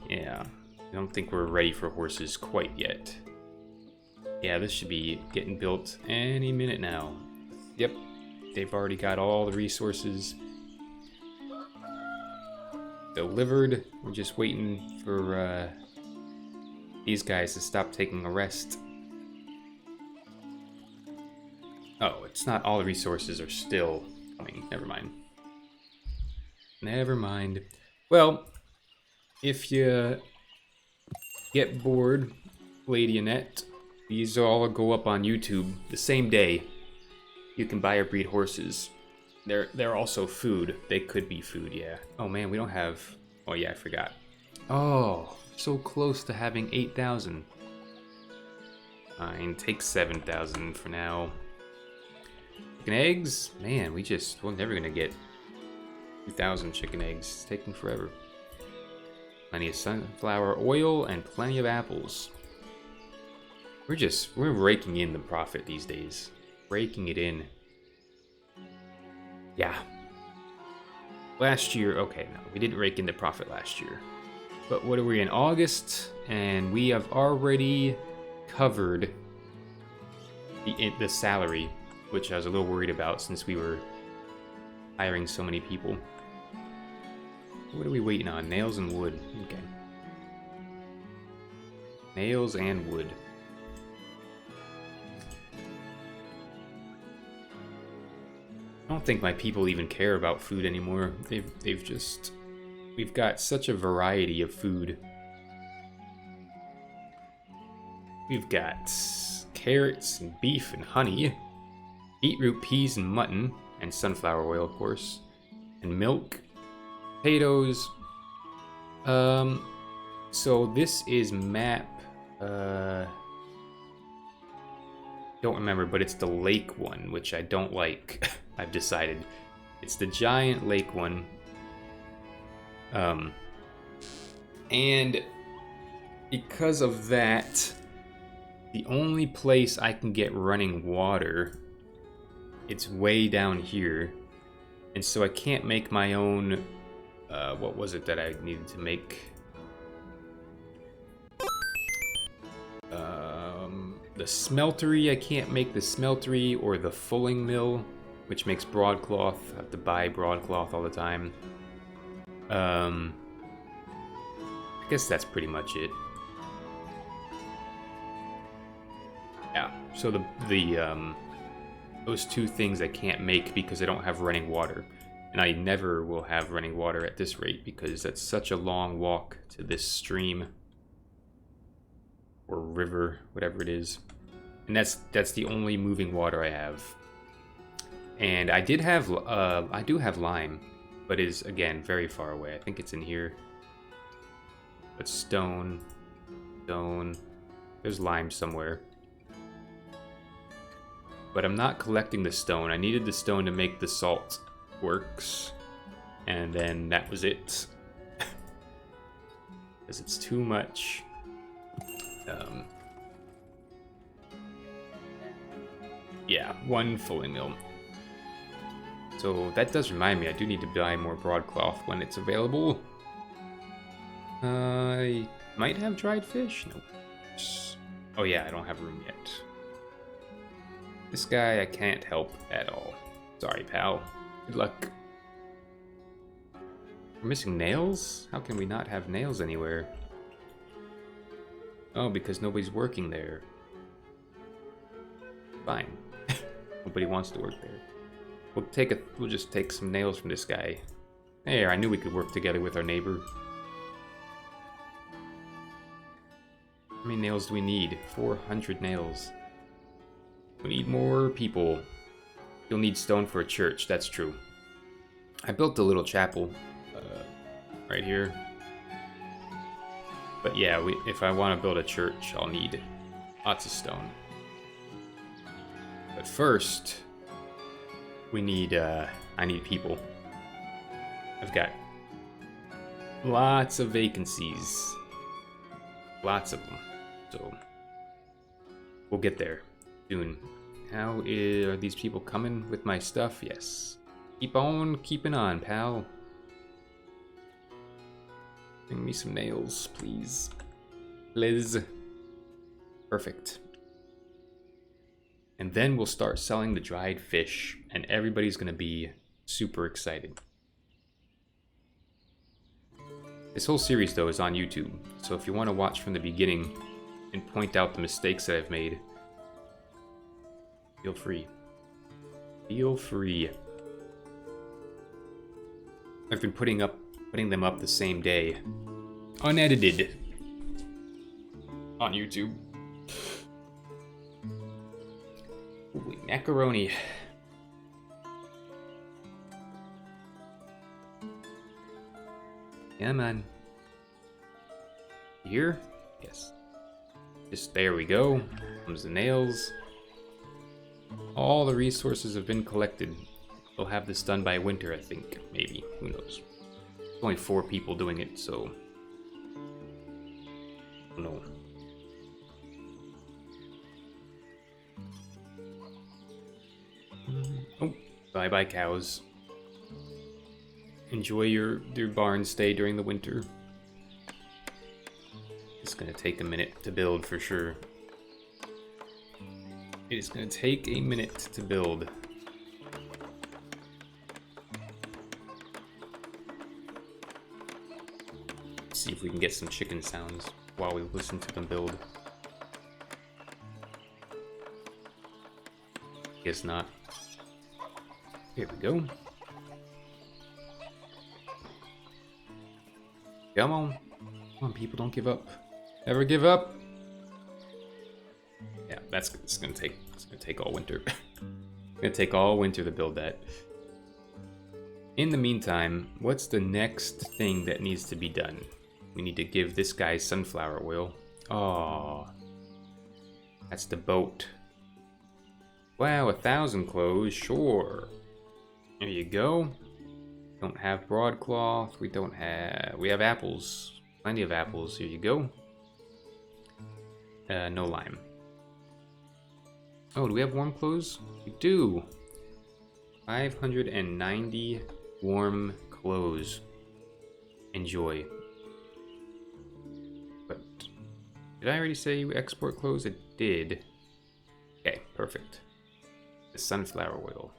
Yeah, I don't think we're ready for horses quite yet. Yeah, this should be getting built any minute now. Yep, they've already got all the resources delivered. We're just waiting for these guys to stop taking a rest. Oh, it's not all the resources are still coming. Never mind. Never mind. Well, if you get bored, Lady Annette, these all go up on YouTube the same day. You can buy or breed horses. They're also food. They could be food, yeah. Oh man, we don't have... Oh yeah, I forgot. Oh, so close to having 8,000. Fine, take 7,000 for now. Chicken eggs? Man, we're never gonna get 2,000 chicken eggs. It's taking forever. Plenty of sunflower oil and plenty of apples. We're raking in the profit these days. Raking it in. Yeah. Last year, okay, no, we didn't rake in the profit last year. But what are we in August? And we have already covered the salary, which I was a little worried about since we were hiring so many people. What are we waiting on? Nails and wood. Okay. Nails and wood. I don't think my people even care about food anymore. We've got such a variety of food. We've got carrots and beef and honey, beetroot, peas and mutton, and sunflower oil, of course, and milk, potatoes. So this is map, don't remember, but it's the lake one, which I don't like. I've decided. It's the giant lake one. And because of that, the only place I can get running water, it's way down here. And so I can't make my own, what was it that I needed to make? The smeltery, I can't make the smeltery or the fulling mill, which makes broadcloth. I have to buy broadcloth all the time. I guess that's pretty much it. Yeah, so those two things I can't make because I don't have running water. And I never will have running water at this rate because that's such a long walk to this stream. Or river, whatever it is. And that's the only moving water I have. And I do have lime, but it is, again, very far away. I think it's in here. But stone, there's lime somewhere. But I'm not collecting the stone. I needed the stone to make the salt works. And then that was it. Because it's too much. Yeah, one fulling mill. So that does remind me, I do need to buy more broadcloth when it's available. I might have dried fish. Nope. Oh yeah, I don't have room yet. This guy I can't help at all. Sorry, pal. Good luck. We're missing nails? How can we not have nails anywhere? Oh, because nobody's working there. Fine. Nobody wants to work there. We'll just take some nails from this guy. There, I knew we could work together with our neighbor. How many nails do we need? 400 nails. We need more people. You'll need stone for a church, that's true. I built a little chapel right here. But yeah, if I want to build a church, I'll need lots of stone. But first, we need, I need people. I've got lots of vacancies. Lots of them. So, we'll get there soon. How are these people coming with my stuff? Yes. Keep on keeping on, pal. Bring me some nails, please. Liz. Perfect. And then we'll start selling the dried fish, and everybody's gonna be super excited. This whole series, though, is on YouTube, so if you want to watch from the beginning and point out the mistakes that I've made, feel free. Feel free. I've been putting them up the same day, unedited, on YouTube. Holy macaroni. Yeah, man. Here? Yes. Just there we go. Comes the nails. All the resources have been collected. We'll have this done by winter, I think. Maybe. Who knows? There's only 4 people doing it, so... no. Oh, bye-bye cows. Enjoy your barn stay during the winter. It's gonna take a minute to build for sure. It is gonna take a minute to build. Let's see if we can get some chicken sounds while we listen to them build. Guess not. Here we go. Come on. Come on, people, don't give up. Never give up. Yeah, it's gonna take all winter. It's gonna take all winter to build that. In the meantime, what's the next thing that needs to be done? We need to give this guy sunflower oil. Oh, that's the boat. Wow, 1,000 clothes, sure. There you go. Don't have broadcloth. We have apples. Plenty of apples. Here you go. No lime. Oh, do we have warm clothes? We do. 590 warm clothes. Enjoy. But did I already say you export clothes? It did. Okay, perfect. The sunflower oil.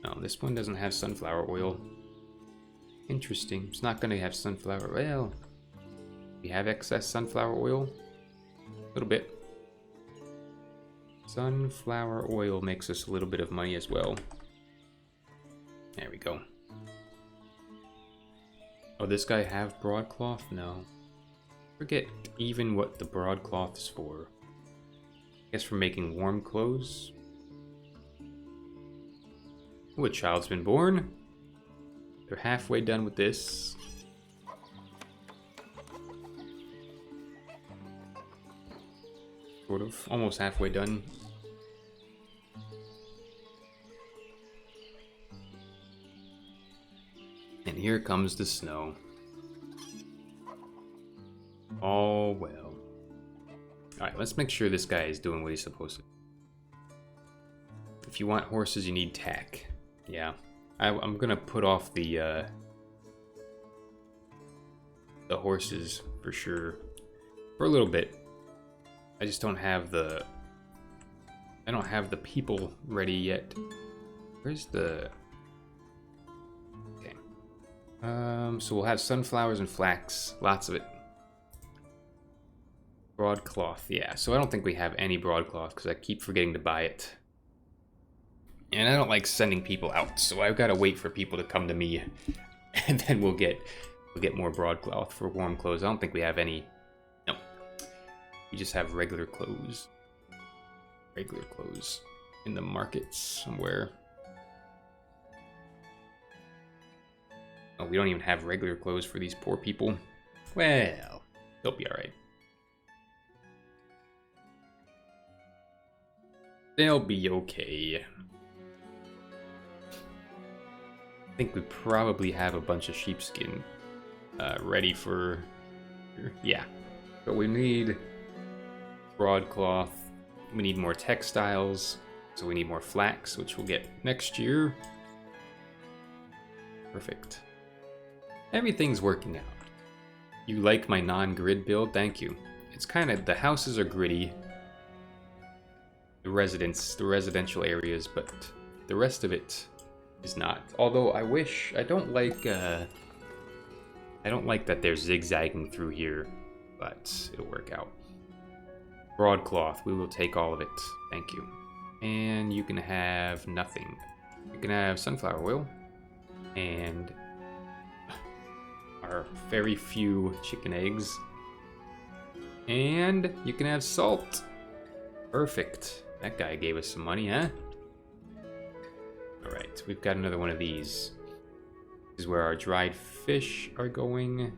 No, this one doesn't have sunflower oil. Interesting. It's not going to have sunflower oil. We have excess sunflower oil. A little bit. Sunflower oil makes us a little bit of money as well. There we go. Oh, this guy have broadcloth? No. Forget even what the broadcloth is for. I guess for making warm clothes. Oh, a child's been born. They're halfway done with this. Sort of. Almost halfway done. And here comes the snow. All well. Alright, let's make sure this guy is doing what he's supposed to. If you want horses, you need tack. Yeah. I'm gonna put off the horses for sure. For a little bit. I just don't have the people ready yet. Where's the... Okay. So we'll have sunflowers and flax. Lots of it. Broadcloth, yeah. So I don't think we have any broadcloth because I keep forgetting to buy it. And I don't like sending people out, so I've got to wait for people to come to me, and then we'll get more broadcloth for warm clothes. I don't think we have any. No, We just have regular clothes. Regular clothes in the markets somewhere. Oh, we don't even have regular clothes for these poor people. Well, they'll be alright. They'll be okay. I think we probably have a bunch of sheepskin ready for... Yeah. But we need broadcloth. We need more textiles. So we need more flax, which we'll get next year. Perfect. Everything's working out. You like my non-grid build? Thank you. It's kind of... The houses are gritty. The residential areas, but the rest of it is not. Although I wish... I don't like that they're zigzagging through here, but it'll work out. Broadcloth, we will take all of it. Thank you. And you can have nothing. You can have sunflower oil and our very few chicken eggs. And you can have salt. Perfect. That guy gave us some money, huh? Alright, we've got another one of these. This is where our dried fish are going.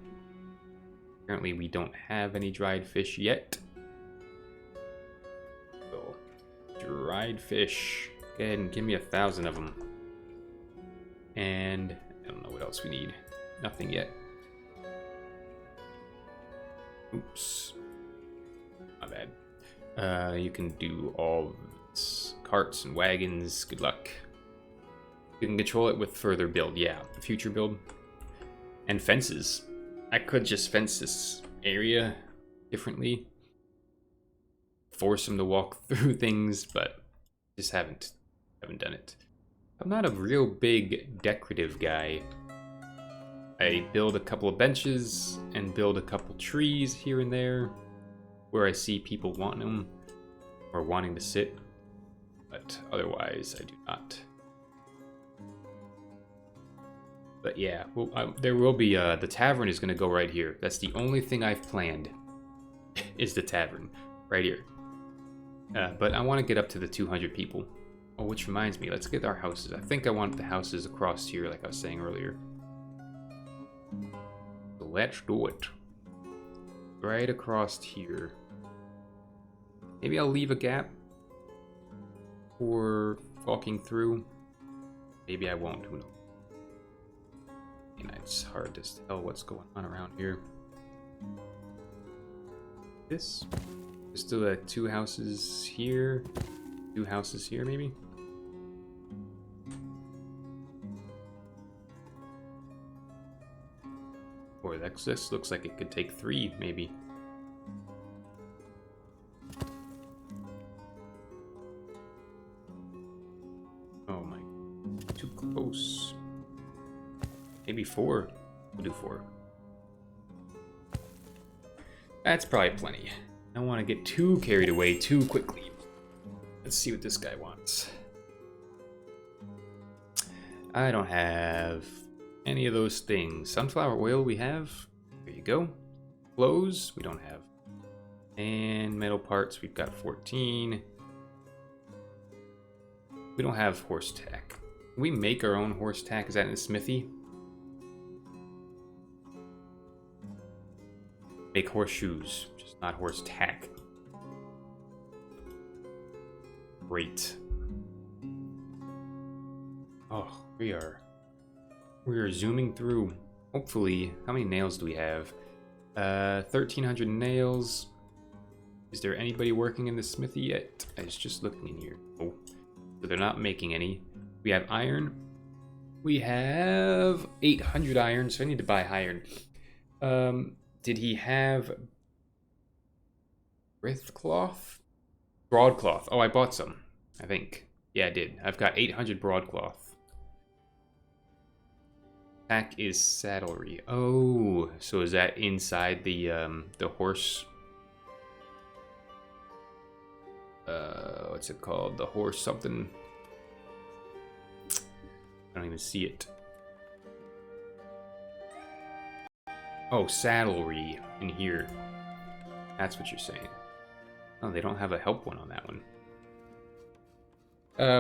Apparently we don't have any dried fish yet. So, dried fish. Go ahead and give me 1,000 of them. And I don't know what else we need. Nothing yet. Oops. My bad. You can do all carts and wagons. Good luck. You can control it with further build. Yeah, future build. And fences. I could just fence this area differently. Force them to walk through things, but just haven't done it. I'm not a real big decorative guy. I build a couple of benches and build a couple trees here and there where I see people wanting them or wanting to sit, but otherwise I do not. But yeah, well, there will be, the tavern is going to go right here. That's the only thing I've planned, is the tavern, right here. But I want to get up to the 200 people. Oh, which reminds me, let's get our houses. I think I want the houses across here, like I was saying earlier. So let's do it. Right across here. Maybe I'll leave a gap for walking through. Maybe I won't, who knows. And it's hard to tell what's going on around here. This. There's still 2 houses here. 2 houses here, maybe? Or this looks like it could take 3, maybe. Oh my, too close. Maybe 4. We'll do 4. That's probably plenty. I don't want to get too carried away too quickly. Let's see what this guy wants. I don't have any of those things. Sunflower oil we have. There you go. Clothes we don't have. And metal parts we've got 14. We don't have horse tack. Can we make our own horse tack? Is that in the smithy? Make horseshoes, just not horse tack. Great. Oh, we are zooming through. Hopefully, how many nails do we have? 1,300 nails. Is there anybody working in the smithy yet? I was just looking in here. Oh, so they're not making any. We have iron. We have 800 iron, so I need to buy iron. Did he have broadcloth? Broadcloth. Oh, I bought some, I think. Yeah, I did. I've got 800 broadcloth. Tack is saddlery. Oh, so is that inside the horse? What's it called? The horse something? I don't even see it. Oh, saddlery in here. That's what you're saying. Oh, they don't have a help one on that one.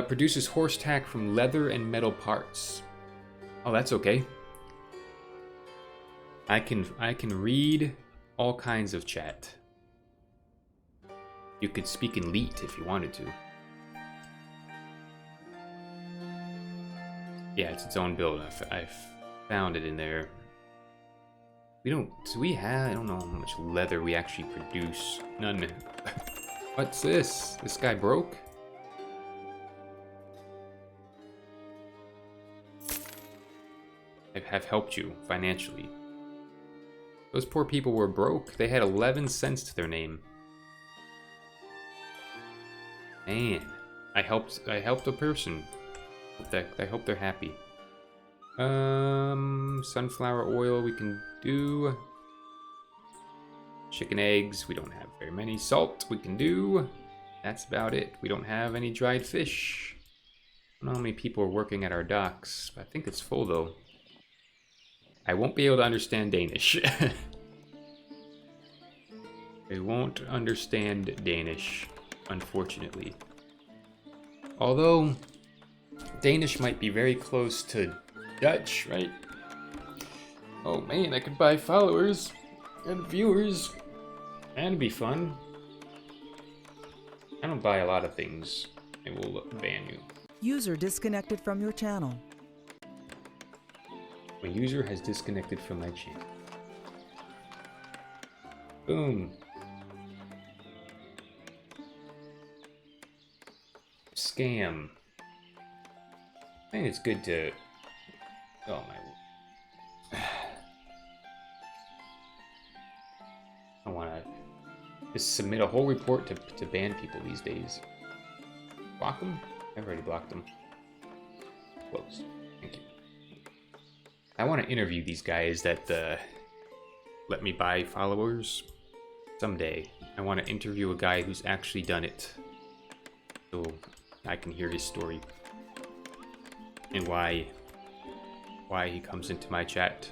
Produces horse tack from leather and metal parts. Oh, that's okay. I can read all kinds of chat. You could speak in Leet if you wanted to. Yeah, it's its own build. I've found it in there. We don't... Do we have... I don't know how much leather we actually produce. None. What's this? This guy broke? I have helped you financially. Those poor people were broke. They had 11 cents to their name. Man, I helped a person. I hope they're happy. Sunflower oil we can do. Chicken eggs, we don't have very many. Salt we can do. That's about it. We don't have any dried fish. I don't know how many people are working at our docks. I think it's full though. I won't be able to understand Danish. I won't understand Danish, unfortunately. Although, Danish might be very close to Dutch, right? Oh man, I could buy followers and viewers. That'd be fun. I don't buy a lot of things. It will ban you. User disconnected from your channel. A user has disconnected from my channel. Boom. Scam. I think it's good to... Oh my... I want to just submit a whole report to ban people these days. Block them? I've already blocked them. Close. Thank you. I want to interview these guys that let me buy followers someday. I want to interview a guy who's actually done it, so I can hear his story and why he comes into my chat.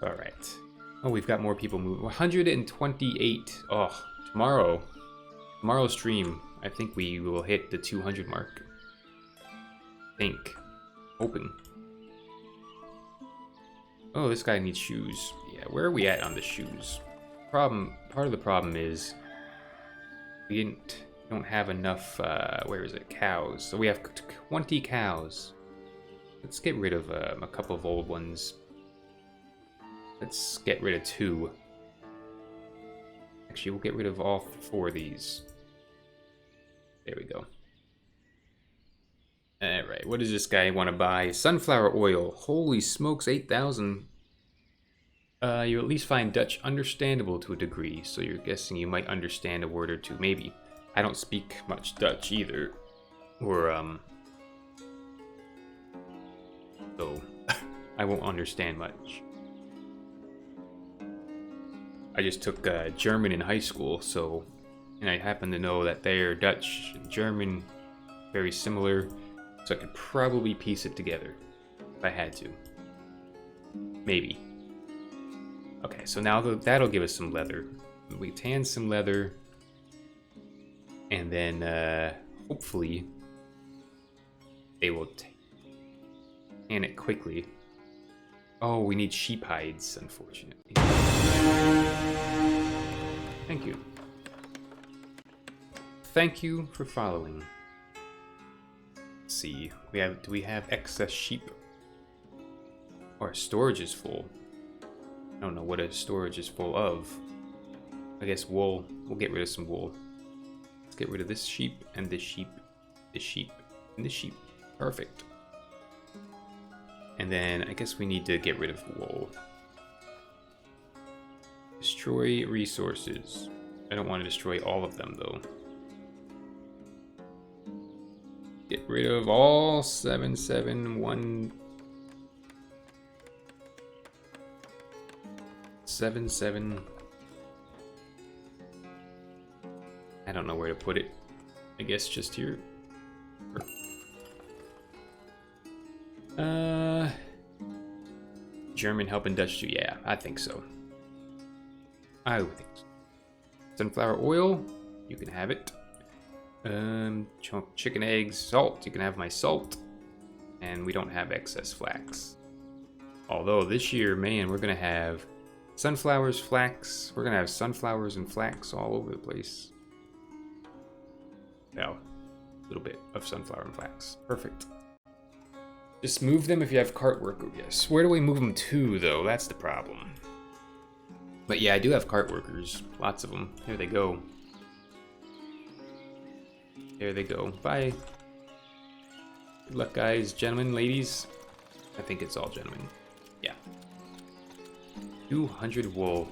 All right. Oh, we've got more people moving. 128. Oh, tomorrow's stream, I think we will hit the 200 mark. Hoping. Oh, this guy needs shoes. Yeah, where are we at on the shoes? Part of the problem is we don't have enough, where is it? Cows. So we have 20 cows. Let's get rid of a couple of old ones. Let's get rid of 2. Actually, we'll get rid of all 4 of these. There we go. Alright, what does this guy want to buy? Sunflower oil. Holy smokes, 8,000. You at least find Dutch understandable to a degree, so you're guessing you might understand a word or two, maybe. I don't speak much Dutch either. Or, so, I won't understand much. I just took German in high school, so, and I happen to know that they're Dutch and German, very similar, so I could probably piece it together if I had to. Maybe. Okay, so now that'll give us some leather. We tan some leather, and then hopefully they will tan it quickly. Oh, we need sheep hides, unfortunately. Thank you. Thank you for following. Let's see, do we have excess sheep? Our storage is full. I don't know what a storage is full of. I guess wool. We'll get rid of some wool. Let's get rid of this sheep and this sheep, this sheep, and this sheep. Perfect. And then I guess we need to get rid of wool. Destroy resources. I don't want to destroy all of them though. Get rid of all 771. 77. I don't know where to put it. I guess just here. German helping Dutch too. Yeah, I think so. I would think so. Sunflower oil, you can have it. Chicken eggs, salt, you can have my salt. And we don't have excess flax. Although this year, man, we're gonna have sunflowers, flax. We're gonna have sunflowers and flax all over the place. Well, a little bit of sunflower and flax. Perfect. Just move them if you have cart worker, yes. Where do we move them to, though? That's the problem. But yeah, I do have cart workers. Lots of them. There they go. There they go. Bye. Good luck, guys, gentlemen, ladies. I think it's all gentlemen. Yeah. 200 wool.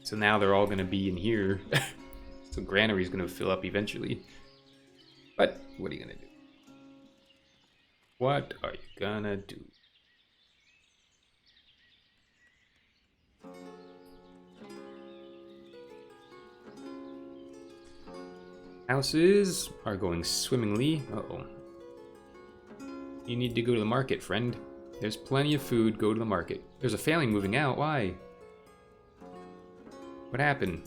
So now they're all going to be in here. So granary's going to fill up eventually. But what are you going to do? What are you going to do? Houses are going swimmingly. Uh-oh. You need to go to the market, friend. There's plenty of food. Go to the market. There's a family moving out. Why? What happened?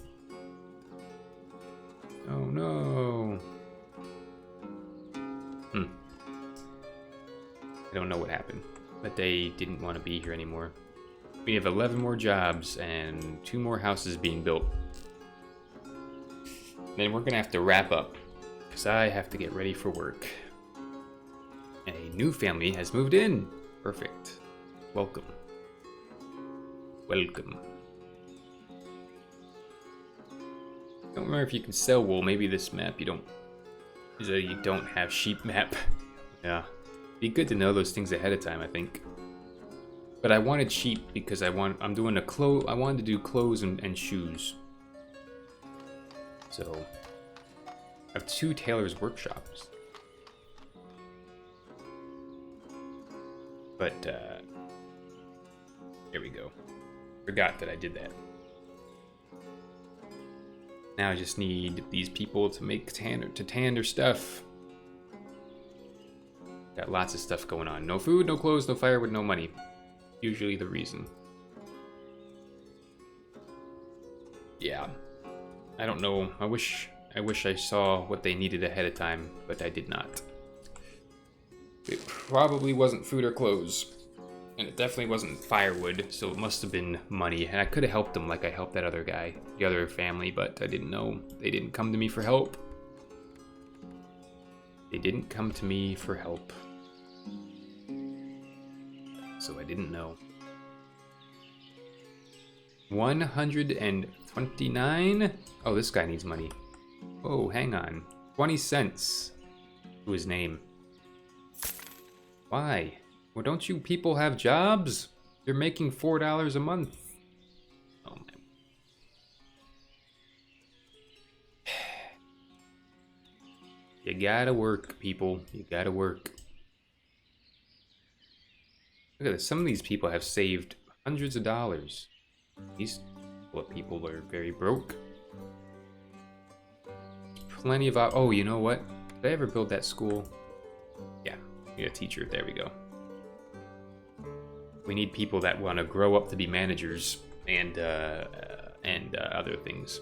Oh no. I don't know what happened, but they didn't want to be here anymore. We have 11 more jobs and 2 more houses being built. Then we're gonna have to wrap up because I have to get ready for work. And a new family has moved in. Perfect. Welcome. Welcome. I don't remember if you can sell wool. Maybe this map you don't. You don't have sheep map. Yeah. Be good to know those things ahead of time, I think. But I wanted sheep because I'm doing a I wanted to do clothes and shoes. So I have 2 tailor's workshops. But there we go. Forgot that I did that. Now I just need these people to make tan their stuff. Got lots of stuff going on. No food, no clothes, no firewood, no money. Usually the reason. Yeah. I don't know. I wish I saw what they needed ahead of time, but I did not. It probably wasn't food or clothes. And it definitely wasn't firewood, so it must have been money. And I could have helped them like I helped that other guy, the other family, but I didn't know. They didn't come to me for help. They didn't come to me for help. So I didn't know. 129? Oh, this guy needs money. Oh, hang on. 20 cents to his name. Why? Well, don't you people have jobs? You're making $4 a month. Oh, man. You gotta work, people. You gotta work. Look at this. Some of these people have saved hundreds of dollars. These people are very broke. Plenty of... Oh, you know what? Did I ever build that school? Yeah. Need a teacher. There we go. We need people that want to grow up to be managers and other things.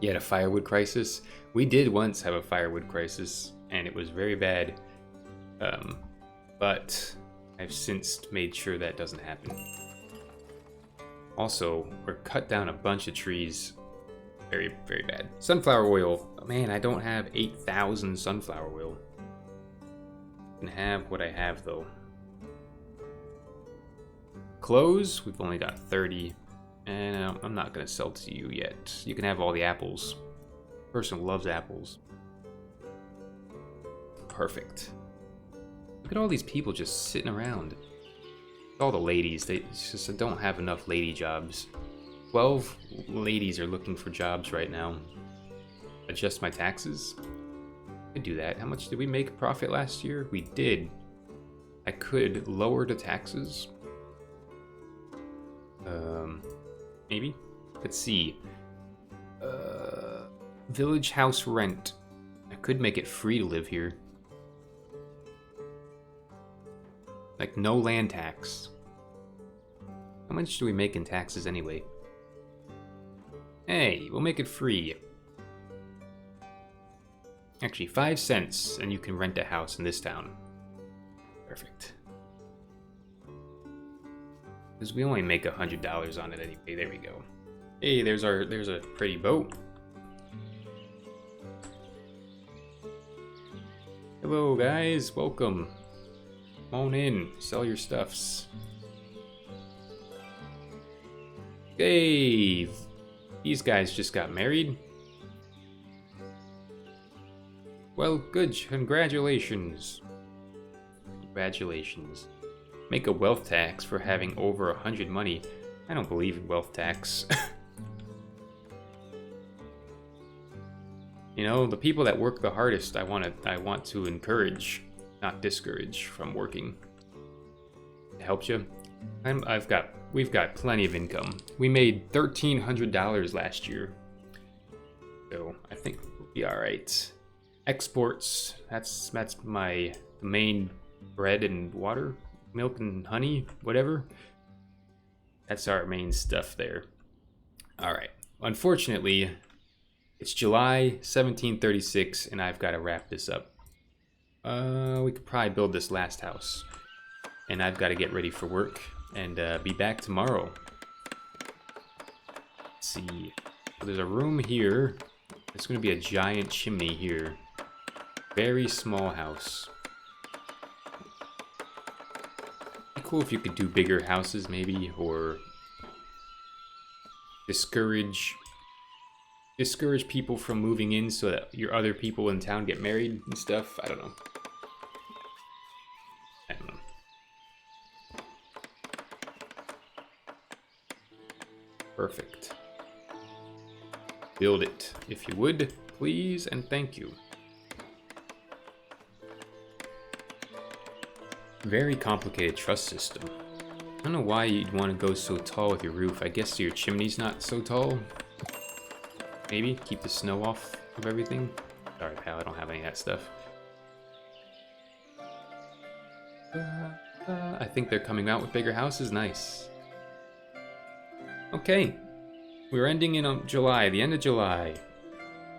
You had a firewood crisis? We did once have a firewood crisis, and it was very bad. But I've since made sure that doesn't happen. Also, we're cut down a bunch of trees. Very, very bad. Sunflower oil. Oh, man, I don't have 8,000 sunflower oil. I can have what I have, though. Clothes, we've only got 30. And I'm not going to sell to you yet. You can have all the apples. Person loves apples. Perfect. Look at all these people just sitting around. All the ladies, they just don't have enough lady jobs. 12 ladies are looking for jobs right now. Adjust my taxes? I could do that. How much did we make profit last year? We did. I could lower the taxes. Maybe? Let's see. Village house rent. I could make it free to live here. Like, no land tax. How much do we make in taxes anyway? Hey, we'll make it free. Actually, 5 cents, and you can rent a house in this town. Perfect. Because we only make $100 on it anyway. There we go. Hey, there's a pretty boat. Hello, guys. Welcome. Come on in. Sell your stuffs. Hey, these guys just got married. Well, good. Congratulations. Congratulations. Make a wealth tax for having over 100 money. I don't believe in wealth tax. You know, the people that work the hardest, I want to encourage, not discourage from working. It helps you. We've got plenty of income. We made $1,300 last year, so I think we'll be all right. Exports. That's my main bread and water, milk and honey, whatever. That's our main stuff there. All right. Unfortunately, it's July 1736, and I've got to wrap this up. We could probably build this last house, and I've got to get ready for work and be back tomorrow. Let's see. So there's a room here. There's going to be a giant chimney here. Very small house. Be cool if you could do bigger houses, maybe, or discourage people from moving in so that your other people in town get married and stuff. I don't know. Perfect. Build it, if you would, please, and thank you. Very complicated truss system. I don't know why you'd want to go so tall with your roof. I guess your chimney's not so tall. Maybe keep the snow off of everything. Sorry, pal, I don't have any of that stuff. I think they're coming out with bigger houses. Nice. Okay, we're ending in July, the end of July.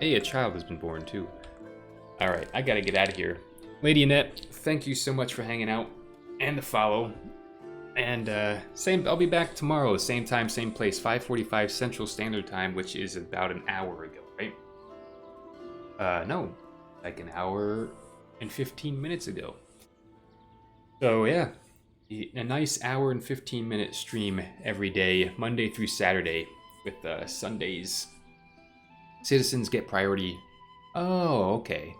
Hey, a child has been born too. All right, I gotta get out of here. Lady Annette, thank you so much for hanging out and the follow. And I'll be back tomorrow, same time, same place, 5:45 Central Standard Time, which is about an hour ago, right? No, like an hour and 15 minutes ago. So yeah, a nice hour and 15-minute stream every day, Monday through Saturday, with Sundays. Citizens get priority. Oh, okay.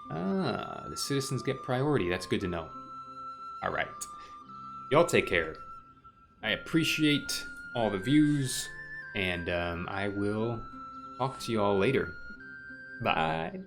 The citizens get priority. That's good to know. All right. Y'all take care. I appreciate all the views, and I will talk to y'all later. Bye.